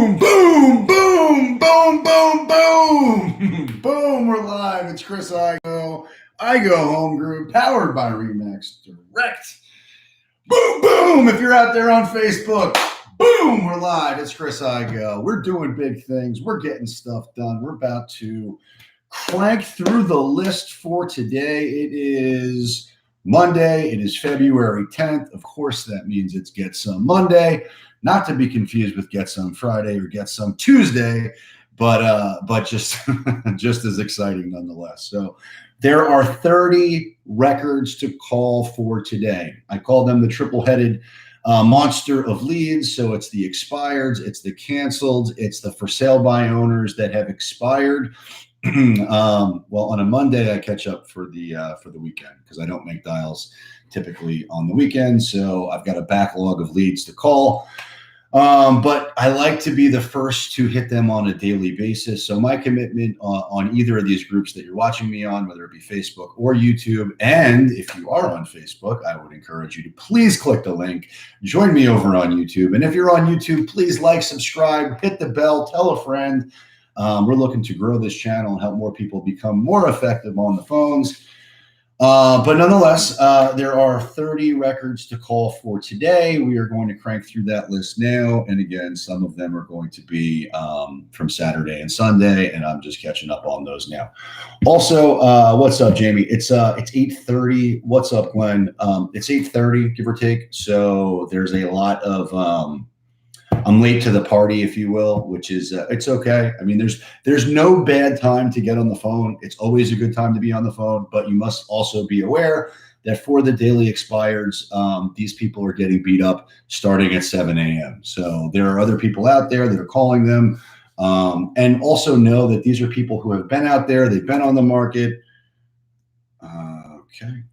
Boom, boom, boom, boom, boom, boom. Boom, we're live. It's Chris I Go Home Group, powered by Remax Direct. Boom, boom. If you're out there on Facebook, boom, we're live. It's Chris Go. We're doing big things. We're getting stuff done. We're about to crank through the list for today. It is Monday. It is February 10th. Of course, that means it's Get Some Monday, not to be confused with Get Some Friday or Get Some Tuesday, but just just as exciting nonetheless. So there are 30 records to call for today. I call them the triple-headed monster of leads. So it's the expireds, it's the canceled, it's the for sale by owners that have expired. Well, on a Monday, I catch up for the weekend because I don't make dials typically on the weekend. So I've got a backlog of leads to call. But I like to be the first to hit them on a daily basis. So my commitment on either of these groups that you're watching me on, whether it be Facebook or YouTube, and if you are on Facebook, I would encourage you to please click the link, join me over on YouTube. And if you're on YouTube, please like, subscribe, hit the bell, tell a friend. We're looking to grow this channel and help more people become more effective on the phones. But nonetheless, there are 30 records to call for today. We are going to crank through that list now. And again, some of them are going to be from Saturday and Sunday, and I'm just catching up on those now. Also, what's up, Jamie? It's 8:30. What's up, Glenn? It's 8:30, give or take. So there's a lot of I'm late to the party, if you will, which is it's okay. I mean, there's no bad time to get on the phone. It's always a good time to be on the phone, but you must also be aware that for the daily expireds, these people are getting beat up starting at 7 a.m. So there are other people out there that are calling them, and also know that these are people who have been out there. They've been on the market. Okay.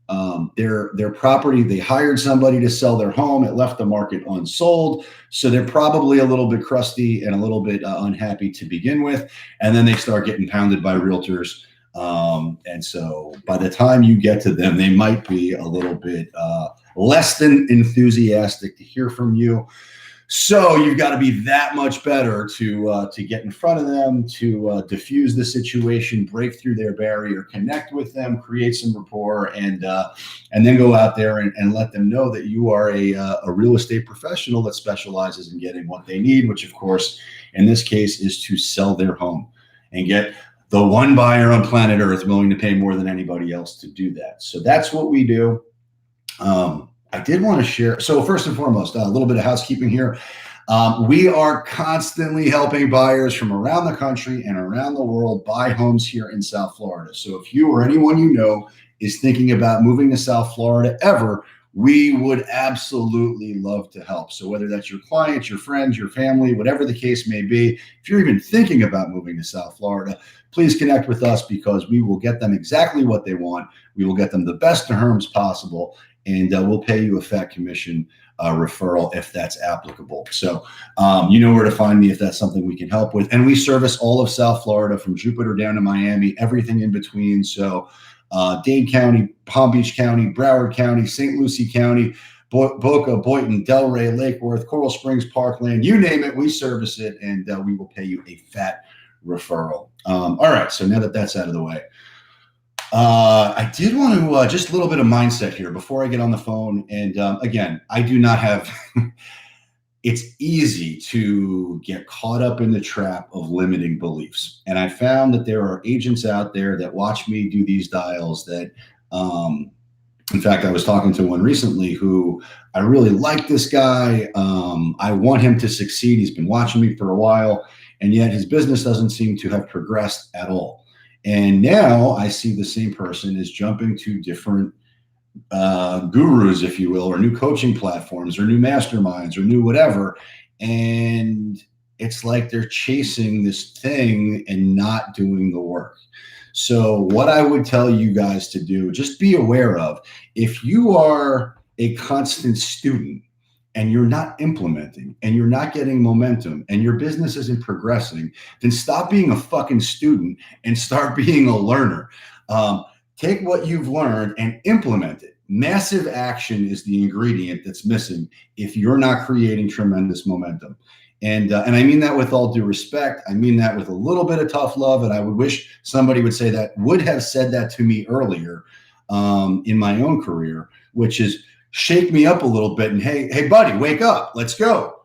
Their property, they hired somebody to sell their home. It left the market unsold. So they're probably a little bit crusty and a little bit unhappy to begin with. And then they start getting pounded by realtors. And so by the time you get to them, they might be a little bit less than enthusiastic to hear from you. So you've got to be that much better to get in front of them, to diffuse the situation, break through their barrier, connect with them, create some rapport, and then go out there and let them know that you are a real estate professional that specializes in getting what they need, which of course, in this case, is to sell their home and get the one buyer on planet Earth willing to pay more than anybody else to do that. So that's what we do. I did want to share. So first and foremost, a little bit of housekeeping here. We are constantly helping buyers from around the country and around the world buy homes here in South Florida. So if you or anyone you know is thinking about moving to South Florida ever, we would absolutely love to help. So whether that's your clients, your friends, your family, whatever the case may be, if you're even thinking about moving to South Florida, please connect with us because we will get them exactly what they want. We will get them the best terms possible. And we'll pay you a FAT commission referral if that's applicable. So you know where to find me if that's something we can help with. And we service all of South Florida from Jupiter down to Miami, everything in between. So Dade County, Palm Beach County, Broward County, St. Lucie County, Boca, Boynton, Delray, Lake Worth, Coral Springs, Parkland, you name it, we service it, and we will pay you a FAT referral. All right, so now that that's out of the way, I did want to just a little bit of mindset here before I get on the phone. And again, I do not have, it's easy to get caught up in the trap of limiting beliefs. And I found that there are agents out there that watch me do these dials that, in fact, I was talking to one recently who I really like this guy. I want him to succeed. He's been watching me for a while, and yet his business doesn't seem to have progressed at all. And now I see the same person is jumping to different gurus, if you will, or new coaching platforms or new masterminds or new whatever. And it's like they're chasing this thing and not doing the work. So what I would tell you guys to do, just be aware of, if you are a constant student and you're not implementing and you're not getting momentum and your business isn't progressing, then stop being a fucking student and start being a learner. Take what you've learned and implement it. Massive action is the ingredient that's missing if you're not creating tremendous momentum. And I mean that with all due respect. I mean that with a little bit of tough love. And I would wish somebody would have said that to me earlier in my own career, which is shake me up a little bit and hey, buddy, wake up, let's go.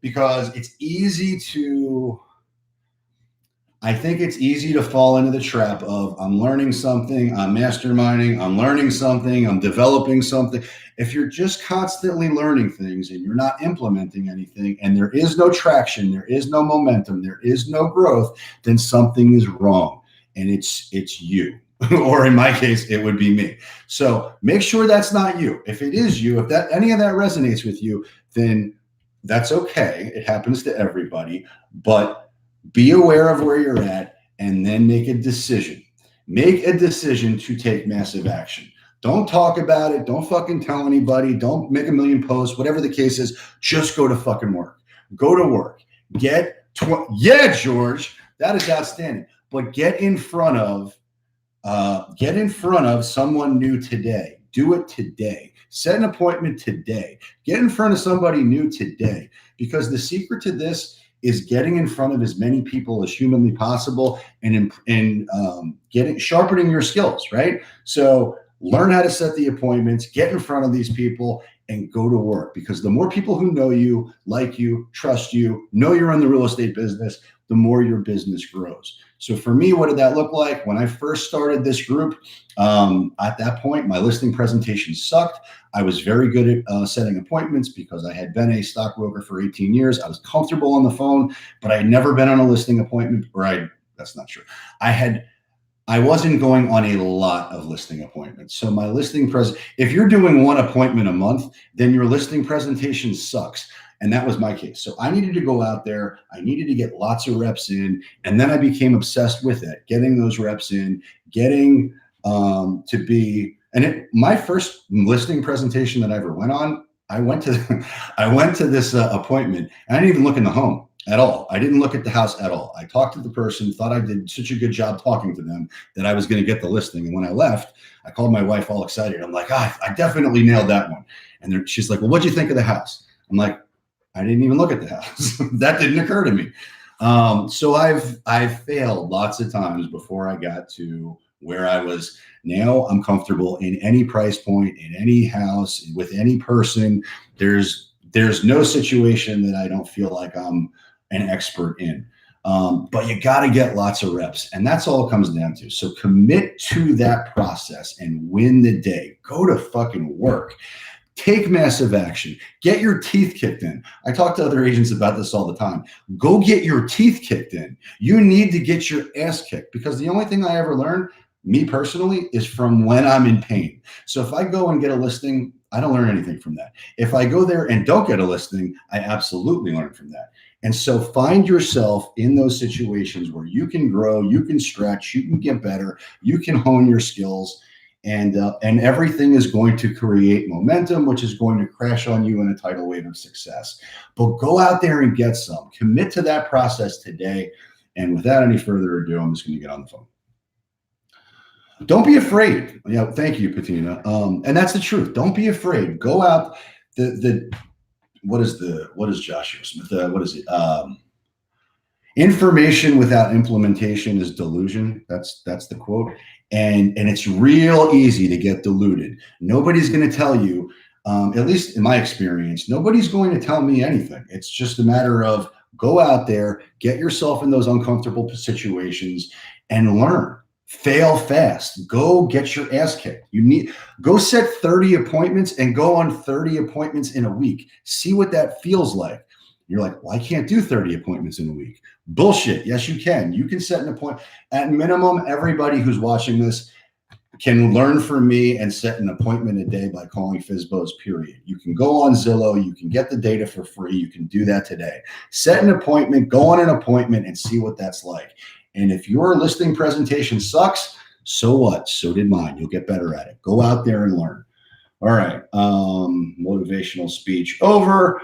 Because I think it's easy to fall into the trap of I'm learning something, I'm masterminding, I'm learning something, I'm developing something. If you're just constantly learning things and you're not implementing anything and there is no traction, there is no momentum, there is no growth, then something is wrong. And it's you. Or in my case, it would be me. So make sure that's not you. If it is you, if any of that resonates with you, then that's okay. It happens to everybody. But be aware of where you're at and then make a decision. Make a decision to take massive action. Don't talk about it. Don't fucking tell anybody. Don't make a million posts, whatever the case is. Just go to fucking work. Go to work. Yeah, George, that is outstanding. But get in front of someone new today. Do it today. Set an appointment today. Get in front of somebody new today. Because the secret to this is getting in front of as many people as humanly possible and sharpening your skills, right? So learn how to set the appointments, get in front of these people, and go to work. Because the more people who know you, like you, trust you, know you're in the real estate business, the more your business grows. So for me, what did that look like? When I first started this group, at that point, my listing presentation sucked. I was very good at setting appointments because I had been a stockbroker for 18 years. I was comfortable on the phone, but I had never been on a listing appointment, that's not true. I wasn't going on a lot of listing appointments. So my if you're doing one appointment a month, then your listing presentation sucks. And that was my case. So I needed to go out there. I needed to get lots of reps in. And then I became obsessed with it, getting those reps in, getting my first listing presentation that I ever went on, I went to this appointment and I didn't even look in the home at all. I didn't look at the house at all. I talked to the person, thought I did such a good job talking to them that I was going to get the listing. And when I left, I called my wife all excited. I'm like, I definitely nailed that one. And she's like, well, what'd you think of the house? I'm like, I didn't even look at the house. That didn't occur to me. So I've failed lots of times before I got to where I was. Now I'm comfortable in any price point, in any house, with any person. There's no situation that I don't feel like I'm an expert in. But you got to get lots of reps, and that's all it comes down to. So commit to that process and win the day. Go to fucking work. Take massive action. Get your teeth kicked in. I talk to other agents about this all the time. Go get your teeth kicked in. You need to get your ass kicked, because the only thing I ever learned, me personally, is from when I'm in pain. So if I go and get a listing, I don't learn anything from that. If I go there and don't get a listing, I absolutely learn from that. And so find yourself in those situations where you can grow, you can stretch, you can get better, you can hone your skills. And everything is going to create momentum, which is going to crash on you in a tidal wave of success. But go out there and get some. Commit to that process today. And without any further ado, I'm just going to get on the phone. Don't be afraid. Yeah, thank you, Patina. And that's the truth. Don't be afraid. Go out. What is Joshua Smith? What is it? Information without implementation is delusion. That's the quote. And it's real easy to get deluded. Nobody's going to tell you, at least in my experience, nobody's going to tell me anything. It's just a matter of go out there, get yourself in those uncomfortable situations and learn. Fail fast. Go get your ass kicked. Go set 30 appointments and go on 30 appointments in a week. See what that feels like. You're like, well, I can't do 30 appointments in a week. Bullshit. Yes, you can. You can set an appointment. At minimum, everybody who's watching this can learn from me and set an appointment a day by calling FSBOs, period. You can go on Zillow. You can get the data for free. You can do that today. Set an appointment, go on an appointment and see what that's like. And if your listing presentation sucks, so what? So did mine. You'll get better at it. Go out there and learn. All right. Motivational speech over.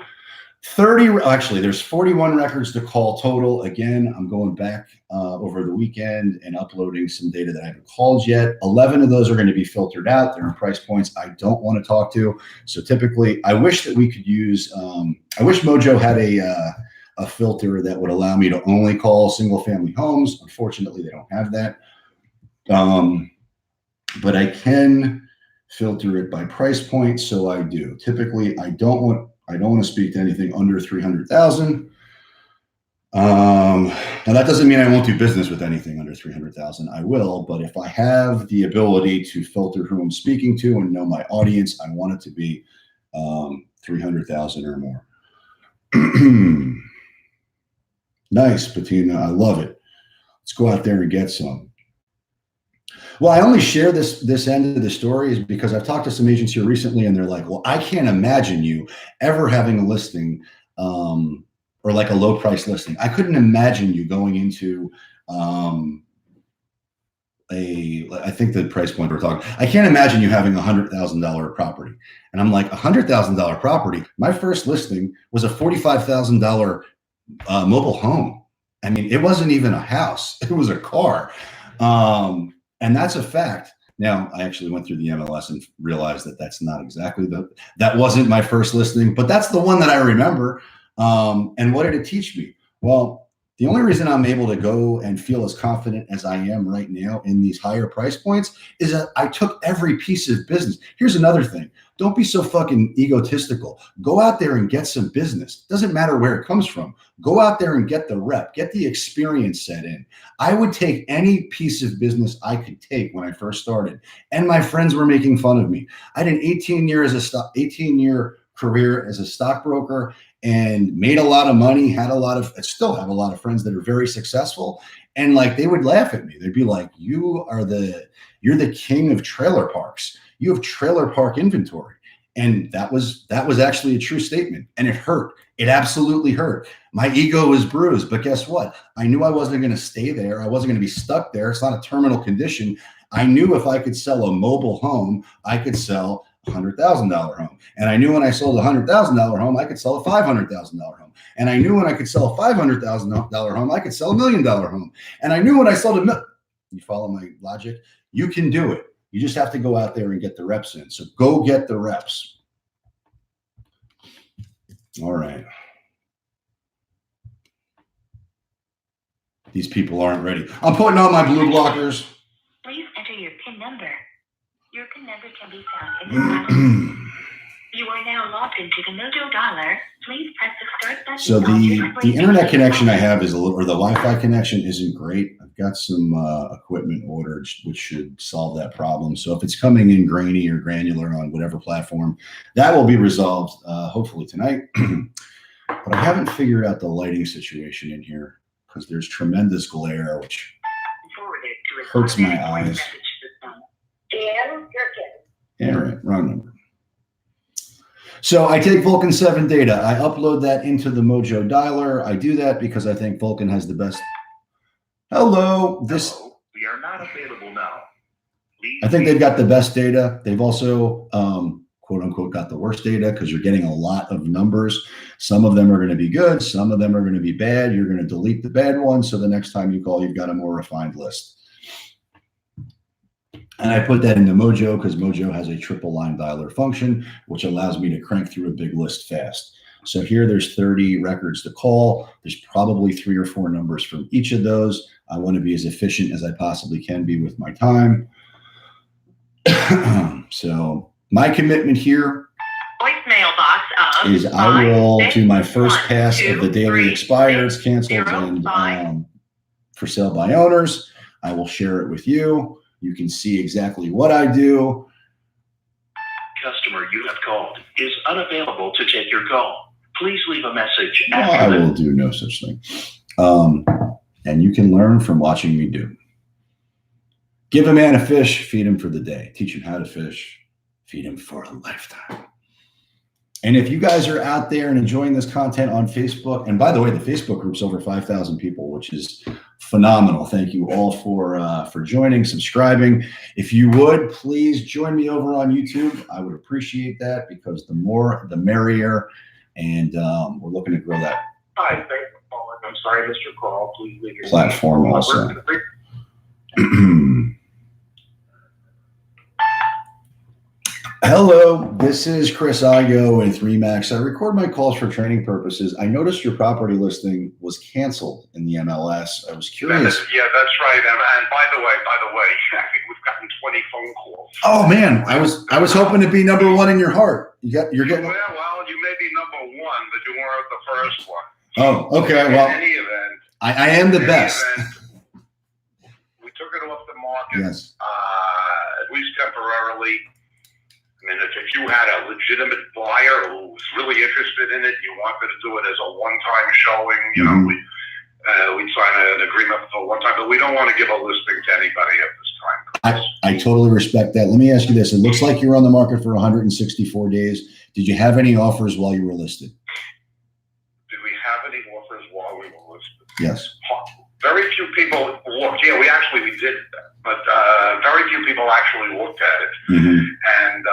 There's 41 records to call total. Again, I'm going back over the weekend and uploading some data that I haven't called yet. 11 of those are going to be filtered out. They're in price points I don't want to talk to. So typically, I wish that we could use, I wish Mojo had a a filter that would allow me to only call single family homes. Unfortunately, they don't have that. But I can filter it by price point, so I do. Typically, I don't want to speak to anything under 300,000. Now that doesn't mean I won't do business with anything under 300,000. I will, but if I have the ability to filter who I'm speaking to and know my audience, I want it to be 300,000 or more. Nice, Patina. I love it. Let's go out there and get some. Well, I only share this end of the story is because I've talked to some agents here recently, and they're like, well, I can't imagine you ever having a listing or like a low price listing. I couldn't imagine you going into I think the price point we're talking, I can't imagine you having $100,000 property. And I'm like, $100,000 property? My first listing was a $45,000 mobile home. I mean, it wasn't even a house. It was a car. And that's a fact. Now, I actually went through the MLS and realized that that's not exactly that wasn't my first listing, but that's the one that I remember. And what did it teach me? Well, the only reason I'm able to go and feel as confident as I am right now in these higher price points is that I took every piece of business. Here's another thing. Don't be so fucking egotistical. Go out there and get some business. Doesn't matter where it comes from. Go out there and get the rep, get the experience set in. I would take any piece of business I could take when I first started. And my friends were making fun of me. I had an 18-year career as a stockbroker and made a lot of money, I still have a lot of friends that are very successful. And like, they would laugh at me. They'd be like, you're the king of trailer parks. You have trailer park inventory. And that was actually a true statement. And it hurt. It absolutely hurt. My ego was bruised, but guess what? I knew I wasn't going to stay there. I wasn't going to be stuck there. It's not a terminal condition. I knew if I could sell a mobile home, I could sell $100,000 home. And I knew when I sold a $100,000 home, I could sell a $500,000 home. And I knew when I could sell a $500,000 home, I could sell $1 million home. And I knew when I sold you follow my logic? You can do it. You just have to go out there and get the reps in. So go get the reps. All right. These people aren't ready. I'm putting on my blue blockers. Please enter your PIN number. Your PIN number can be found in the bottom. You are now logged into the Mojo Dollar. Please press the start button. So the internet connection I have is or the Wi-Fi connection isn't great. I've got some equipment ordered, which should solve that problem. So if it's coming in grainy or granular on whatever platform, that will be resolved hopefully tonight. But I haven't figured out the lighting situation in here because there's tremendous glare, which hurts my eyes. Yeah, right, wrong number. So I take Vulcan 7 data. I upload that into the Mojo Dialer. I do that because I think Vulcan has the best. Hello. We are not available now. I think they've got the best data. They've also, quote unquote, got the worst data because you're getting a lot of numbers. Some of them are going to be good. Some of them are going to be bad. You're going to delete the bad ones. So the next time you call, you've got a more refined list. And I put that into Mojo because Mojo has a triple line dialer function, which allows me to crank through a big list fast. So here there's 30 records to call. There's probably 3 or 4 numbers from each of those. I want to be as efficient as I possibly can be with my time. So my commitment here voicemail box is I will do my first pass of the daily expireds, canceled, and for sale by owners. I will share it with you. You can see exactly what I do. Customer you have called is unavailable to take your call. Please leave a message after I will do no such thing. And you can learn from watching me do. Give a man a fish, feed him for the day. Teach him how to fish, feed him for a lifetime. And if you guys are out there and enjoying this content on Facebook, and by the way, the Facebook group's over 5,000 people, which is phenomenal. Thank you all for joining, subscribing. If you would, please join me over on YouTube. I would appreciate that because the more, the merrier. And we're looking to grow that. Hi, thanks for calling. I'm sorry I missed your call. Please leave your platform also. Hello, this is Chris Igo with Remax. I record my calls for training purposes. I noticed your property listing was canceled in the MLS. I was curious. Yeah, that's right. And by the way, I think we've gotten 20 phone calls. Oh man, I was hoping to be number one in your heart. You're getting. Well, you may be number one, but you weren't the first one. Oh, okay. In Well, any event, I am the best. We took it off the market. Yes. At least temporarily. I mean, if you had a legitimate buyer who was really interested in it, you wanted to do it as a one-time showing, you know, we'd sign an agreement for one time, but we don't want to give a listing to anybody at this time. I totally respect that. Let me ask you this. It looks like you're on the market for 164 days. Did you have any offers while you were listed? Did we have any offers while we were listed? Yes. Very few people looked. Yeah, we did that, but very few people actually looked at it. Mm-hmm. And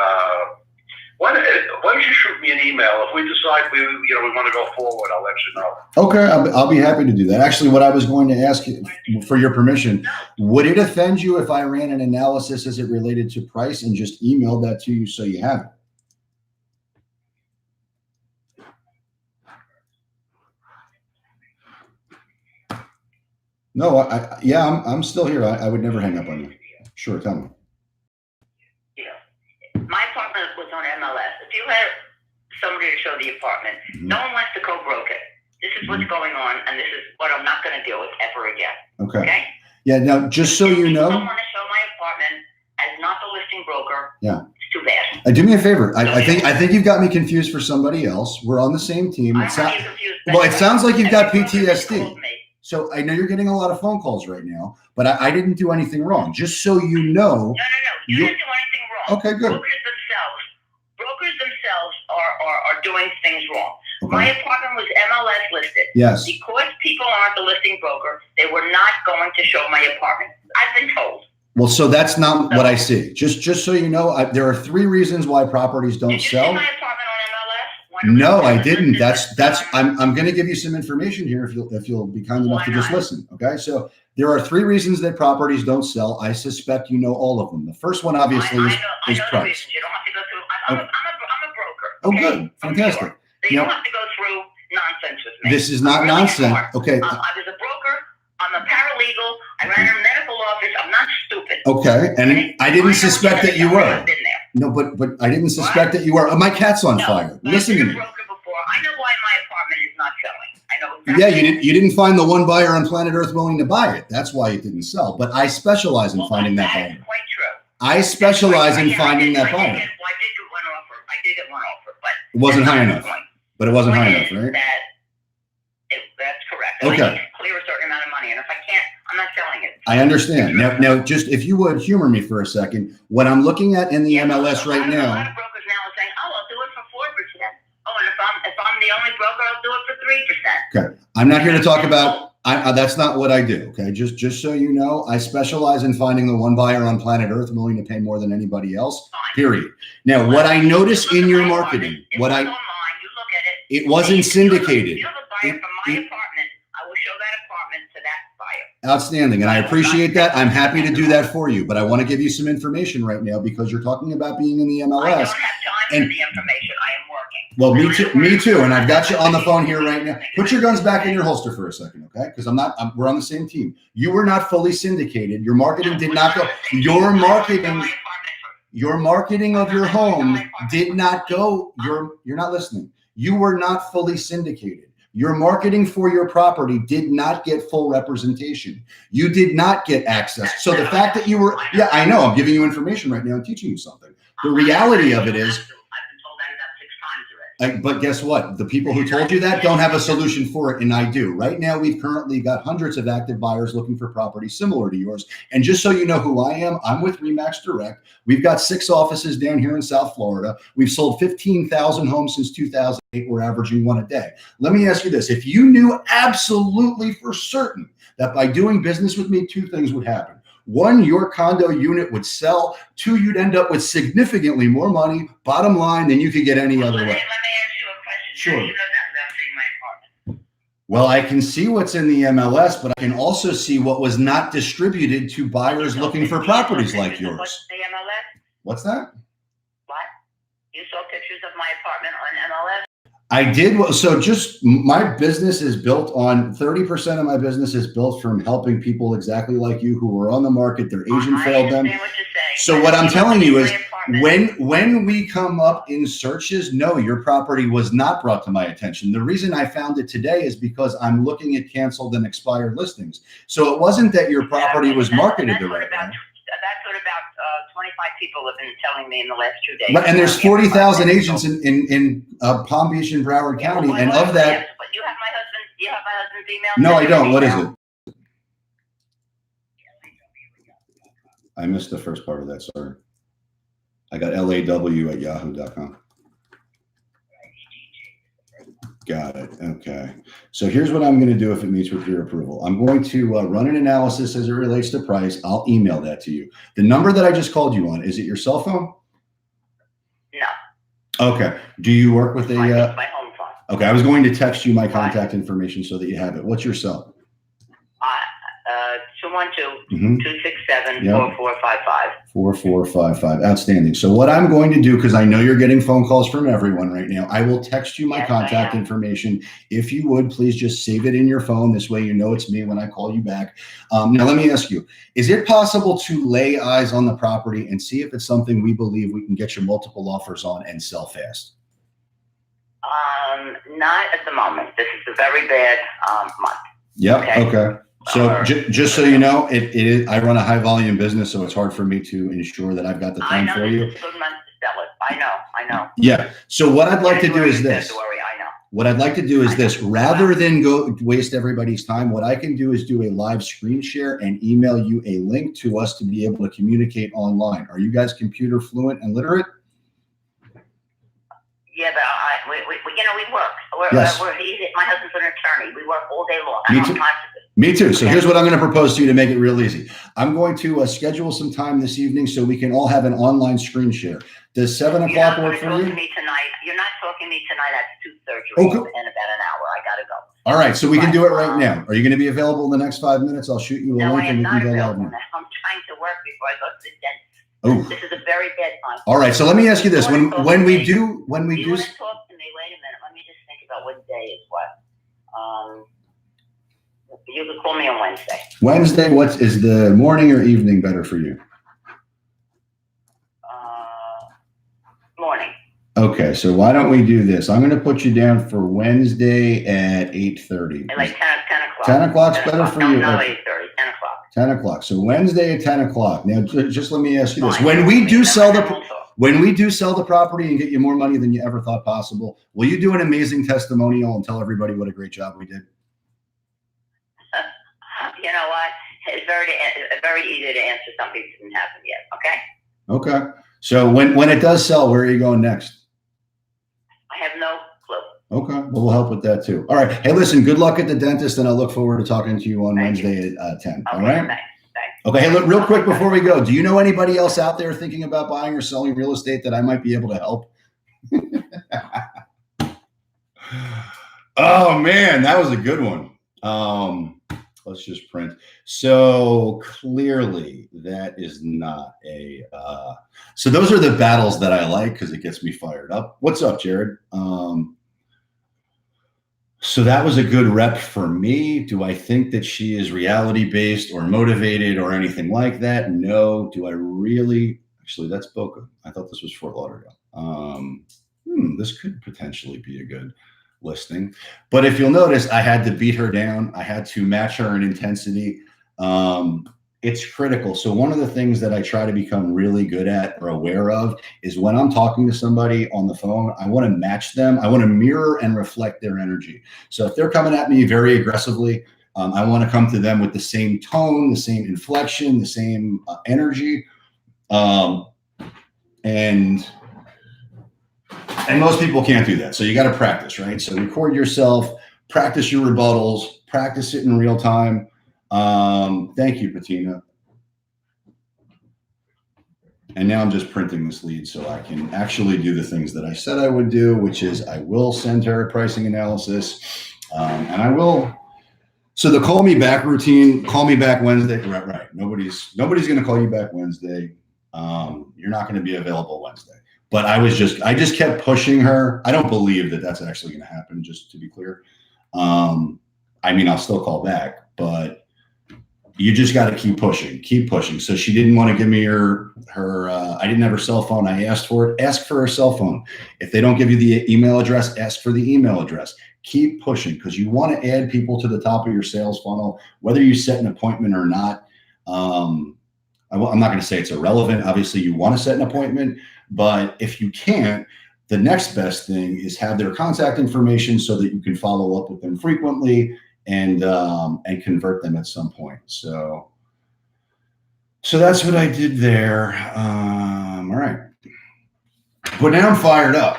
why don't you shoot me an email if we decide we want to go forward? I'll let you know. Okay, I'll be happy to do that. Actually, what I was going to ask you, for your permission, would it offend you if I ran an analysis as it related to price and just emailed that to you so you have it? No, I'm still here. I would never hang up on you. Sure, tell me. Yeah. My apartment was on MLS. If you had somebody to show the apartment, no one wants to co-broke it. This is what's going on, and this is what I'm not going to deal with ever again. Okay. Yeah, now, just so you know. If you don't want to show my apartment as not the listing broker, yeah, it's too bad. Do me a favor. I think you've got me confused for somebody else. We're on the same team. It sounds like you've got PTSD. So I know you're getting a lot of phone calls right now, but I didn't do anything wrong. Just so you know. No. You didn't do anything wrong. Okay, good. Brokers themselves are doing things wrong. Okay. My apartment was MLS listed. Yes. Because people aren't the listing broker, they were not going to show my apartment. I've been told. Well, so that's not what I see. Just so you know, there are 3 reasons why properties don't sell. Did you see my apartment on MLS? No, I didn't. I'm going to give you some information here if you'll be kind enough to just listen. Okay, so there are 3 reasons that properties don't sell. I suspect you know all of them. The first one, obviously, is price. You don't have to go through. I'm a broker. Oh, good, fantastic. Sure. So you don't have to go through nonsense with me. This is not nonsense. Okay. I was a broker. I'm a paralegal. I ran a medical office. I'm not stupid. Okay, and I didn't suspect that you were. No, but I didn't suspect that you were. My cat's on fire. Listen to me. I know why my apartment is not selling. I know exactly. Yeah, you didn't find the one buyer on planet Earth willing to buy it. That's why it didn't sell. But I specialize in finding that buyer. That's quite true. I specialize in finding that buyer. I did get one offer. But it wasn't high enough. But it wasn't high enough, right? That's correct. Okay. I need to clear a certain amount of money, and if I can't, I'm not selling it. I understand. Now, just if you would humor me for a second, what I'm looking at in the MLS right now. A lot of brokers now are saying, "Oh, I'll do it for 4%." Oh, and if I'm the only broker, I'll do it for 3%. Okay, I'm not here to talk about. That's not what I do. Okay, just so you know, I specialize in finding the one buyer on planet Earth willing to pay more than anybody else. Fine. Period. Now, what I notice in your marketing, it wasn't syndicated. If you have a buyer from my apartment, I will show that apartment to that buyer. Outstanding, and I appreciate that. I'm happy to do that for you, but I want to give you some information right now because you're talking about being in the MLS. I don't have time for the information. I am working. Well, me too, and I've got you on the phone here right now. Put your guns back in your holster for a second, okay? Because we're on the same team. You were not fully syndicated. Your marketing did not go. Your marketing of your home did not go. You're not listening. You were not fully syndicated. Your marketing for your property did not get full representation. You did not get access. So the fact that you were, yeah, I know, I'm giving you information right now and teaching you something. The reality of it is, but guess what? The people who told you that don't have a solution for it, and I do. Right now, we've currently got hundreds of active buyers looking for properties similar to yours. And just so you know who I am, I'm with Remax Direct. We've got 6 offices down here in South Florida. We've sold 15,000 homes since 2008. We're averaging 1 a day. Let me ask you this. If you knew absolutely for certain that by doing business with me, 2 things would happen. 1, your condo unit would sell. 2, you'd end up with significantly more money, bottom line, than you could get any other way. Let me ask you a question. Sure. How do you know that without seeing my apartment? Well, I can see what's in the MLS, but I can also see what was not distributed to buyers looking for properties like yours. What's the MLS? What's that? What? apartment on MLS? I did. So just my business is built on 30% of my business is built from helping people exactly like you who are on the market. Their agent failed them. I understand what you're saying. So what I'm telling you is when we come up in searches, no, your property was not brought to my attention. The reason I found it today is because I'm looking at canceled and expired listings. So it wasn't that your property was marketed the right way. That's what about 25 people have been telling me in the last 2 days. Right, and there's 40,000 agents in Palm Beach and Broward County, and of that. But you have my husband's email? No, I don't. What is it? I missed the first part of that. Sorry. I got law@yahoo.com. Got it. Okay. So here's what I'm going to do if it meets with your approval. I'm going to run an analysis as it relates to price. I'll email that to you. The number that I just called you on, is it your cell phone? No. Okay. Do you work with My home phone. Okay. I was going to text you my contact information so that you have it. What's your cell? 212-267-4455. 4455. Outstanding. So what I'm going to do, because I know you're getting phone calls from everyone right now, I will text you my contact information. If you would, please just save it in your phone. This way you know it's me when I call you back. Now, let me ask you, is it possible to lay eyes on the property and see if it's something we believe we can get you multiple offers on and sell fast? Not at the moment. This is a very bad month. Yep. Okay. So just so you know, it is. I run a high volume business, so it's hard for me to ensure that I've got the time for you. It's a good month to sell it. I know. Yeah. So what I'd like to do is this. February, I know. What I'd like to do is this. Rather than go waste everybody's time, what I can do is do a live screen share and email you a link to us to be able to communicate online. Are you guys computer fluent and literate? Yeah, but we work. Yes. My husband's an attorney. We work all day long. Me too. Me too. So here's what I'm going to propose to you to make it real easy. I'm going to schedule some time this evening so we can all have an online screen share. Does 7 o'clock work for you? You're not talking to me tonight. That's tooth surgery in about an hour. I got to go. All right. So we can do it right now. Are you going to be available in the next 5 minutes? I'll shoot you a link and we can go live. I'm trying to work before I go to the dentist. Oh. This is a very bad time. All right. So let me ask you this. When we do. You want to talk to me? Wait a minute. Let me just think about what day is what. You can call me on Wednesday. Wednesday, is the morning or evening better for you? Morning. Okay, so why don't we do this? I'm going to put you down for Wednesday at 8:30. Like 10 o'clock. 10 o'clock's better for you? No, 8:30, 10 o'clock. 10 o'clock. So Wednesday at 10 o'clock. Now, just let me ask you this. When we do sell the property and get you more money than you ever thought possible, will you do an amazing testimonial and tell everybody what a great job we did? You know what? It's very easy to answer. Something didn't happen yet. Okay. Okay. So when it does sell, where are you going next? I have no clue. Okay. Well, we'll help with that too. All right. Hey, listen, good luck at the dentist, and I look forward to talking to you on Wednesday at 10. Okay, all right. Thanks. Okay. Hey, look, real quick before we go, do you know anybody else out there thinking about buying or selling real estate that I might be able to help? Oh man, that was a good one. Let's just print. So clearly that is not a, so those are the battles that I like because it gets me fired up. What's up, Jared? So that was a good rep for me. Do I think that she is reality based or motivated or anything like that? No. Do I really? Actually, that's Boca. I thought this was Fort Lauderdale. This could potentially be a good listing. But if you'll notice, I had to beat her down. I had to match her in intensity. It's critical. So one of the things that I try to become really good at or aware of is when I'm talking to somebody on the phone, I want to match them. I want to mirror and reflect their energy. So if they're coming at me very aggressively, I want to come to them with the same tone, the same inflection, the same energy. And most people can't do that. So you got to practice, right? So record yourself, practice your rebuttals, practice it in real time. Thank you, Patina. And now I'm just printing this lead so I can actually do the things that I said I would do, which is I will send her a pricing analysis. And I will. So the call me back routine, call me back Wednesday. Right. Nobody's going to call you back Wednesday. You're not going to be available Wednesday. But I just kept pushing her. I don't believe that that's actually going to happen, just to be clear. I mean, I'll still call back, but you just got to keep pushing. So she didn't want to give me her I didn't have her cell phone. I asked for it. Ask for her cell phone. If they don't give you the email address, ask for the email address. Keep pushing, because you want to add people to the top of your sales funnel, whether you set an appointment or not. I'm not going to say it's irrelevant. Obviously, you want to set an appointment, but if you can't, the next best thing is have their contact information so that you can follow up with them frequently and convert them at some point. So that's what I did there. All right, but now I'm fired up.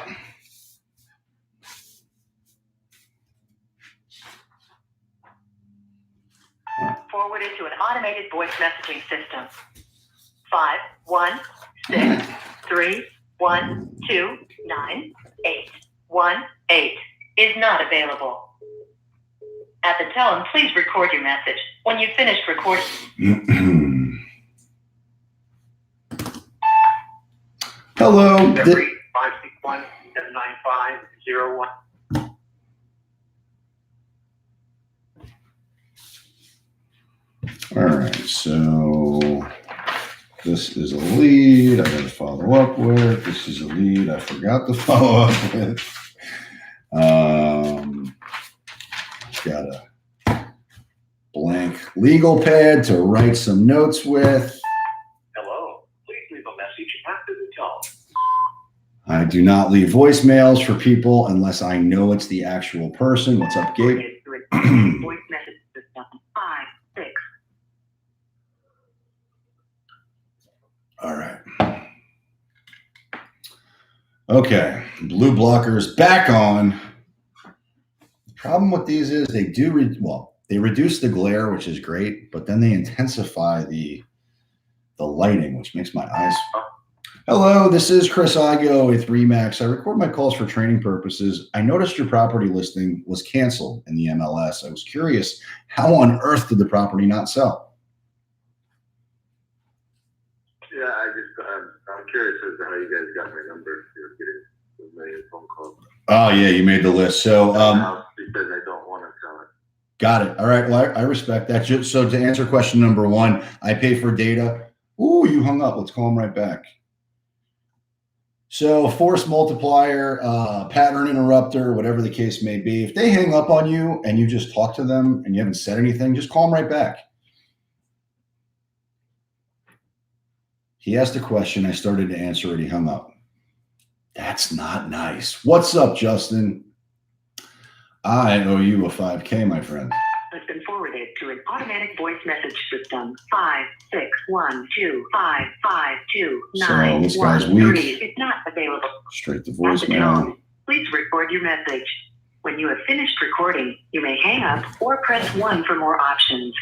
Forwarded to an automated voice messaging system. 51631298818 is not available. At the tone, please record your message. When you've finished recording. Hello. 561-795-01. All right, so this is a lead I got to follow up with. This is a lead I forgot to follow up with. Got a blank legal pad to write some notes with. Hello, please leave a message after the tone. I do not leave voicemails for people unless I know it's the actual person. What's up, Gabe? Voice message system. 5, 6. All right. Okay, blue blockers back on. The problem with these is they do they reduce the glare, which is great, but then they intensify the lighting, which makes my eyes. Hello, this is Chris Igo with Remax. I record my calls for training purposes. I noticed your property listing was canceled in the MLS. I was curious, how on earth did the property not sell? Yeah, I'm curious as to how you guys got my number. You're getting a million phone calls. Oh yeah, you made the list. So because I don't want to sell it. Got it. All right. Well, I respect that. So to answer question number 1, I pay for data. Ooh, you hung up. Let's call him right back. So force multiplier, pattern interrupter, whatever the case may be. If they hang up on you and you just talk to them and you haven't said anything, just call them right back. He asked a question. I started to answer it. He hung up. That's not nice. What's up, Justin? I owe you a 5K, my friend. Has been forwarded to an automatic voice message system. 56125529113 So this guy's weak. is not available. Straight to At the voicemail. tone, please record your message. When you have finished recording, you may hang up or press 1 for more options.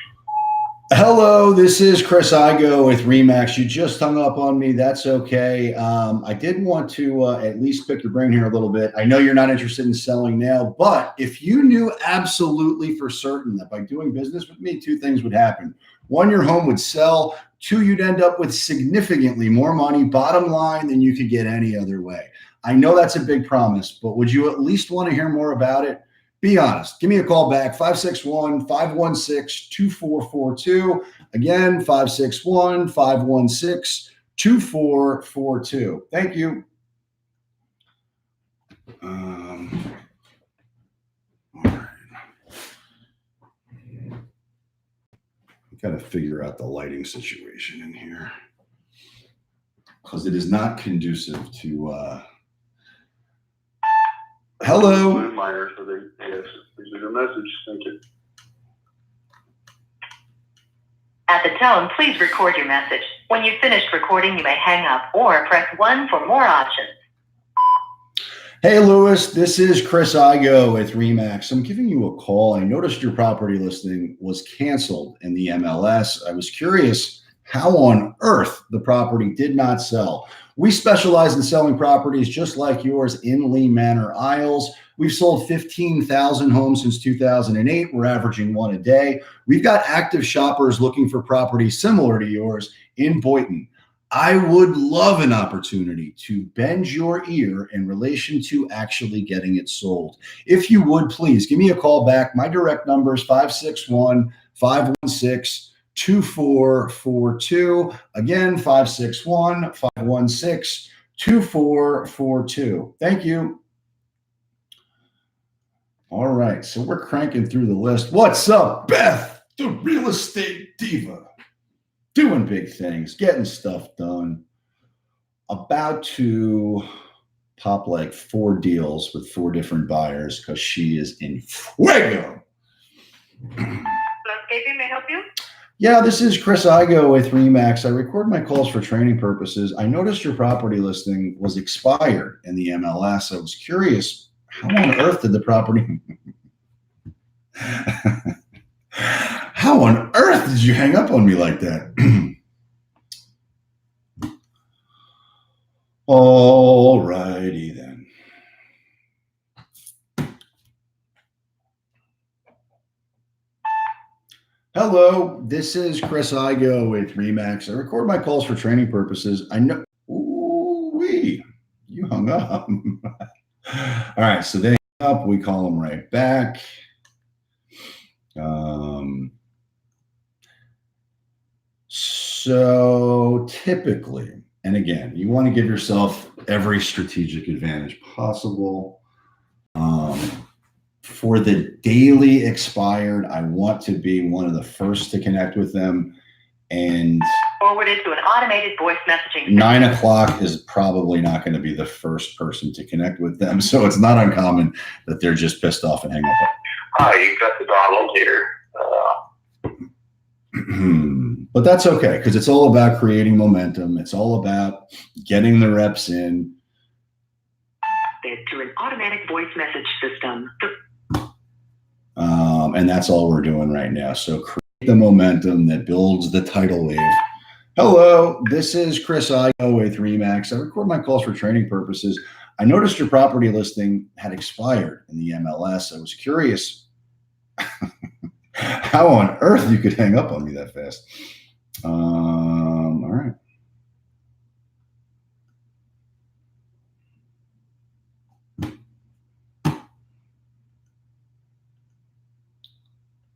Hello, this is Chris Igo with Remax. You just hung up on me. That's okay. I did want to at least pick your brain here a little bit. I know you're not interested in selling now, but if you knew absolutely for certain that by doing business with me, 2 things would happen. 1, your home would sell. 2, you'd end up with significantly more money, bottom line, than you could get any other way. I know that's a big promise, but would you at least want to hear more about it? Be honest. Give me a call back, 561-516-2442. Again, 561-516-2442. Thank you. All right. Got to figure out the lighting situation in here because it is not conducive to hello. Minor, so yes, this is a message. Thank you. At the tone, please record your message. When you've finished recording, you may hang up or press 1 for more options. Hey, Lewis, this is Chris Igo with Remax. I'm giving you a call. I noticed your property listing was canceled in the MLS. I was curious how on earth the property did not sell. We specialize in selling properties just like yours in Lee Manor, Isles. We've sold 15,000 homes since 2008. We're averaging 1 a day. We've got active shoppers looking for properties similar to yours in Boynton. I would love an opportunity to bend your ear in relation to actually getting it sold. If you would, please give me a call back. My direct number is 561-516-2442. Again, 561-516-2442. Thank you. All right, so we're cranking through the list. What's up, Beth, the real estate diva? Doing big things, getting stuff done. About to pop like 4 deals with 4 different buyers because she is in fuego. Landscaping, may I help you? Yeah, this is Chris Igo with Remax. I record my calls for training purposes. I noticed your property listing was expired in the MLS. I was curious, how on earth did the property... How on earth did you hang up on me like that? All righty then. Hello, this is Chris Igo with Remax. I record my calls for training purposes. I know. Ooh-wee, you hung up. All right, so they hang up. We call them right back. So typically, and again, you want to give yourself every strategic advantage possible. For the daily expired, I want to be one of the first to connect with them. And Forwarded to an automated voice messaging. 9 o'clock is probably not going to be the first person to connect with them. So it's not uncommon that they're just pissed off and hang up. Hi, you got the Donald here. But that's okay, because it's all about creating momentum. It's all about getting the reps in. To an automatic voice message system. And that's all we're doing right now. So create the momentum that builds the tidal wave. Hello, this is Chris Igo with Remax. I record my calls for training purposes. I noticed your property listing had expired in the MLS. I was curious how on earth you could hang up on me that fast. All right.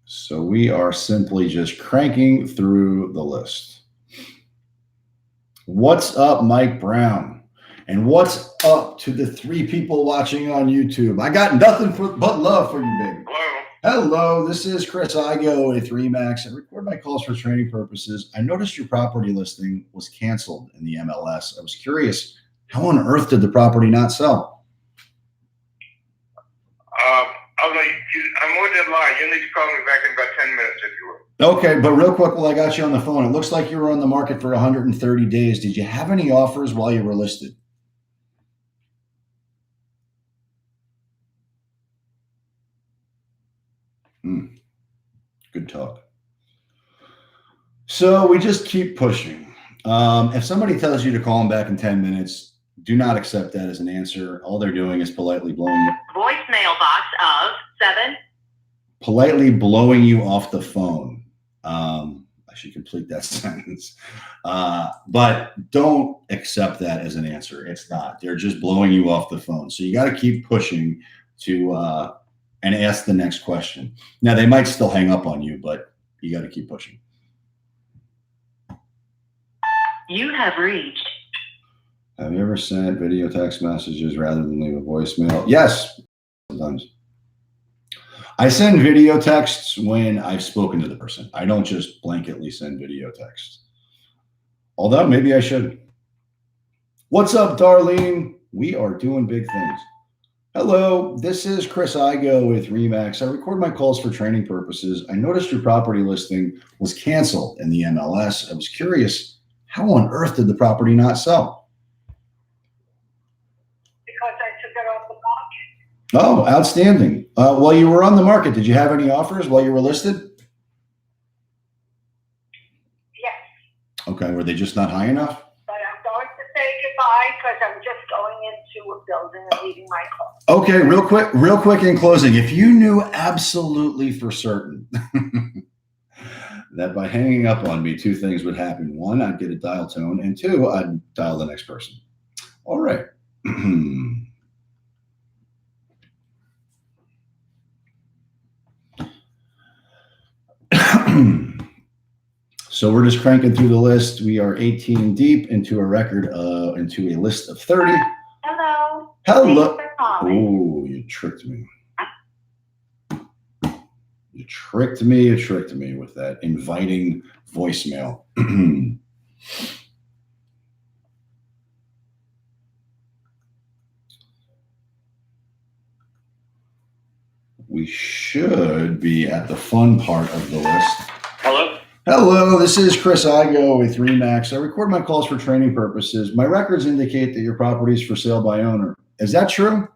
So we are simply just cranking through the list. What's up, Mike Brown? And what's up to the 3 people watching on YouTube? I got nothing but love for you, baby. Hello. Hello, this is Chris Igo with Remax. I record my calls for training purposes. I noticed your property listing was canceled in the MLS. I was curious, how on earth did the property not sell? I'm on that line. You need to call me back in about 10 minutes if you will. Okay, but real quick while I got you on the phone, it looks like you were on the market for 130 days. Did you have any offers while you were listed? Good talk. So we just keep pushing. If somebody tells you to call them back in 10 minutes, do not accept that as an answer. All they're doing is politely blowing you. Voicemail box of 7. Politely blowing you off the phone. I should complete that sentence. But don't accept that as an answer. It's not. They're just blowing you off the phone. So you got to keep pushing to and ask the next question. Now, they might still hang up on you, but you got to keep pushing. You have reached. Have you ever sent video text messages rather than leave a voicemail? Yes, sometimes. I send video texts when I've spoken to the person. I don't just blanketly send video texts. Although maybe I should. What's up, Darlene? We are doing big things. Hello, this is Chris Igo with Remax. I record my calls for training purposes. I noticed your property listing was canceled in the MLS. I was curious, how on earth did the property not sell? Because I took it off the market. Oh, outstanding. While you were on the market, did you have any offers while you were listed? Yes, Okay, were they just not high enough? but I'm going to say goodbye because I'm just going into a building and leaving my car. Okay, real quick in closing, if you knew absolutely for certain that by hanging up on me, two things would happen. One, I'd get a dial tone, and two, I'd dial the next person. All right. So we're just cranking through the list. We are 18 deep into a record, into a list of 30. Hello. Hello. Thanks for calling. Oh, you tricked me. You tricked me. You tricked me with that inviting voicemail. We should be at the fun part of the list. Hello? Hello, this is Chris Igo with Remax. I record my calls for training purposes. My records indicate that your property is for sale by owner. Is that true?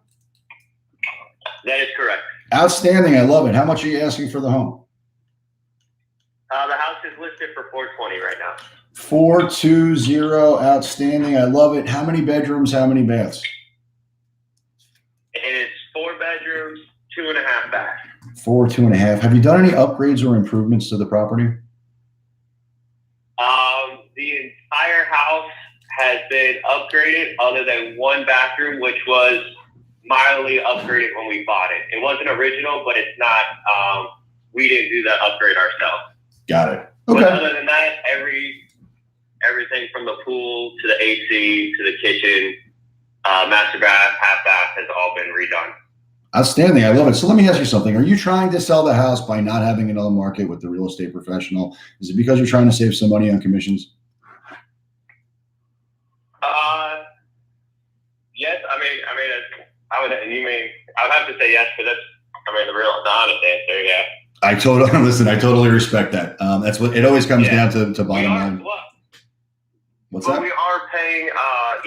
That is correct. Outstanding. I love it. How much are you asking for the home? The house is listed for $420 right now. 420. Outstanding. I love it. How many bedrooms? How many baths? It is 4 bedrooms, 2.5 baths. 4, 2.5. Have you done any upgrades or improvements to the property? The entire house has been upgraded other than one bathroom, which was mildly upgraded when we bought it. It wasn't original, but it's not, we didn't do that upgrade ourselves. Got it. Okay. But other than that, everything from the pool to the AC to the kitchen, master bath, half bath has all been redone. Outstanding. I love it. So let me ask you something. Are you trying to sell the house by not having it on the market with the real estate professional? Is it because you're trying to save some money on commissions? Yes. I would have to say yes, because that's, the honest answer. Yeah. I totally respect that. That's what it always comes down to bottom line. What's that? We are paying,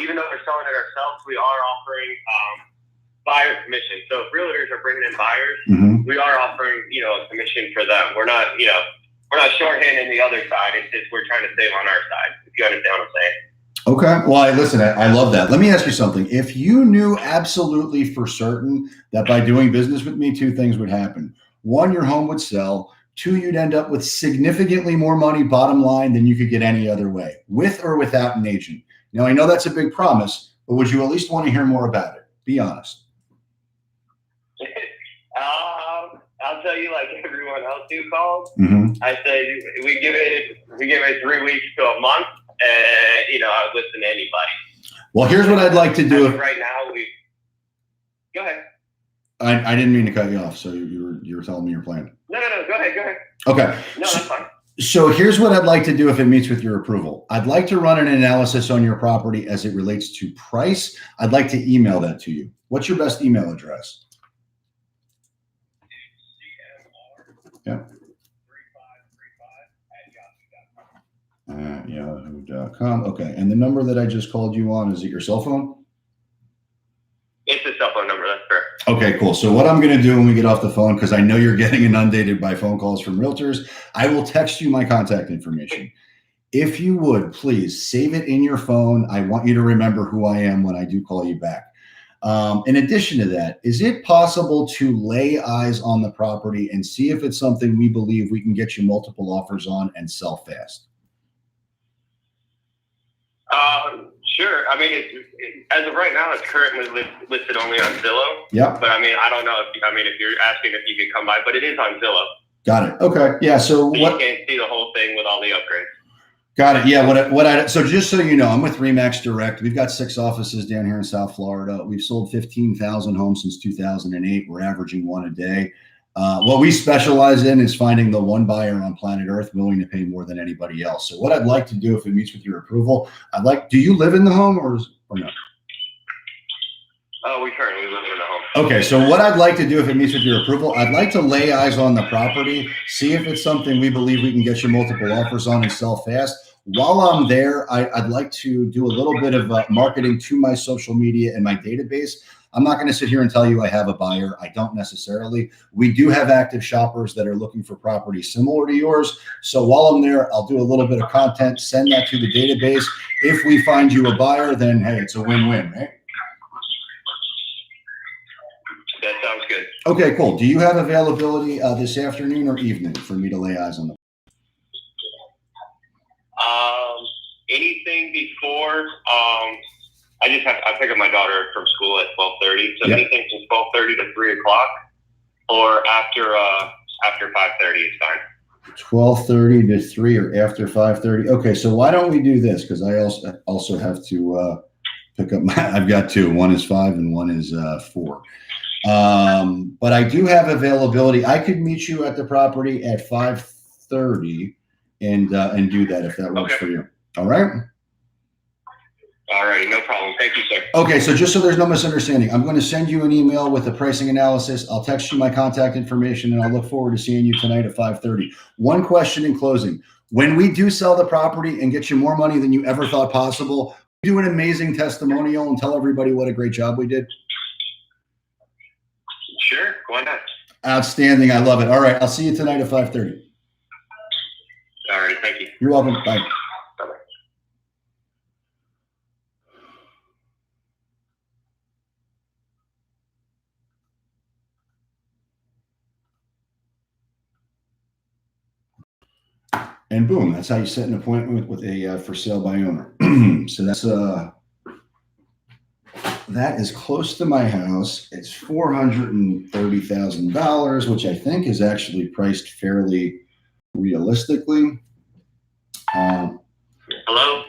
even though we're selling it ourselves, we are offering, buyer commission. So if realtors are bringing in buyers, we are offering, a commission for them. We're not, we're not shorthanding the other side. It's just we're trying to save on our side, if you understand what I'm saying. Okay. Well, I love that. Let me ask you something. If you knew absolutely for certain that by doing business with me, two things would happen. One, your home would sell. Two, you'd end up with significantly more money bottom line than you could get any other way, with or without an agent. Now, I know that's a big promise, but would you at least want to hear more about it? Be honest. I'll tell you, like everyone else who calls, I say we give it 3 weeks to a month, and I would listen to anybody. Well, here's what I'd like to do. Right now, go ahead. I didn't mean to cut you off, so you were telling me your plan. No, go ahead. Okay. No, that's fine. So here's what I'd like to do if it meets with your approval. I'd like to run an analysis on your property as it relates to price. I'd like to email that to you. What's your best email address? Yeah. Yahoo.com. Okay. And the number that I just called you on, is it your cell phone? It's a cell phone number. That's correct. Okay, cool. So what I'm going to do when we get off the phone, because I know you're getting inundated by phone calls from realtors, I will text you my contact information. If you would, please save it in your phone. I want you to remember who I am when I do call you back. In addition to that, is it possible to lay eyes on the property and see if it's something we believe we can get you multiple offers on and sell fast? Sure. As of right now, it's currently listed only on Zillow. Yeah. But I don't know if you're asking if you could come by, but it is on Zillow. Got it. Okay. Yeah. So you can't see the whole thing with all the upgrades. Got it. Yeah. So just so you know, I'm with Remax Direct. We've got 6 offices down here in South Florida. We've sold 15,000 homes since 2008. We're averaging 1 a day. What we specialize in is finding the one buyer on planet Earth willing to pay more than anybody else. So what I'd like to do, if it meets with your approval, do you live in the home or no? Oh, we currently live in the home. Okay. So what I'd like to do, if it meets with your approval, I'd like to lay eyes on the property, see if it's something we believe we can get you multiple offers on and sell fast. While I'm there, I'd like to do a little bit of marketing to my social media and my database. I'm not going to sit here and tell you I have a buyer. I don't necessarily. We do have active shoppers that are looking for properties similar to yours. So while I'm there, I'll do a little bit of content, send that to the database. If we find you a buyer, then hey, it's a win-win, right? That sounds good. Okay, cool. Do you have availability this afternoon or evening for me to lay eyes on them? Anything before, I pick up my daughter from school at 12:30. So Yep. anything from 12:30 to 3 o'clock, or after 5:30 is fine. 12:30 to 3 or after 5:30. Okay, so why don't we do this? Because I also have to pick up I've got two. One is 5 and one is 4. But I do have availability. I could meet you at the property at 5:30 and do that if that works Okay. for you. All right. All right, no problem. Thank you, sir. Okay, so just so there's no misunderstanding, I'm going to send you an email with the pricing analysis. I'll text you my contact information, and I'll look forward to seeing you tonight at 5:30. One question in closing. When we do sell the property and get you more money than you ever thought possible, do an amazing testimonial and tell everybody what a great job we did. Sure, why not? Outstanding. I love it. All right, I'll see you tonight at 5:30. All right, thank you. You're welcome. Bye. Bye-bye. And boom, that's how you set an appointment with a for sale by owner. So that is close to my house. It's $430,000, which I think is actually priced fairly realistically. Hello?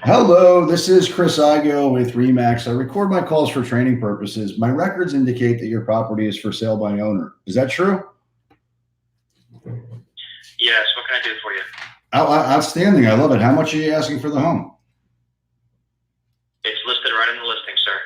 Hello, this is Chris Igo with Remax. I record my calls for training purposes. My records indicate that your property is for sale by owner. Is that true? Yes, what can I do for you? Outstanding. I love it. How much are you asking for the home? It's listed right in the listing, sir.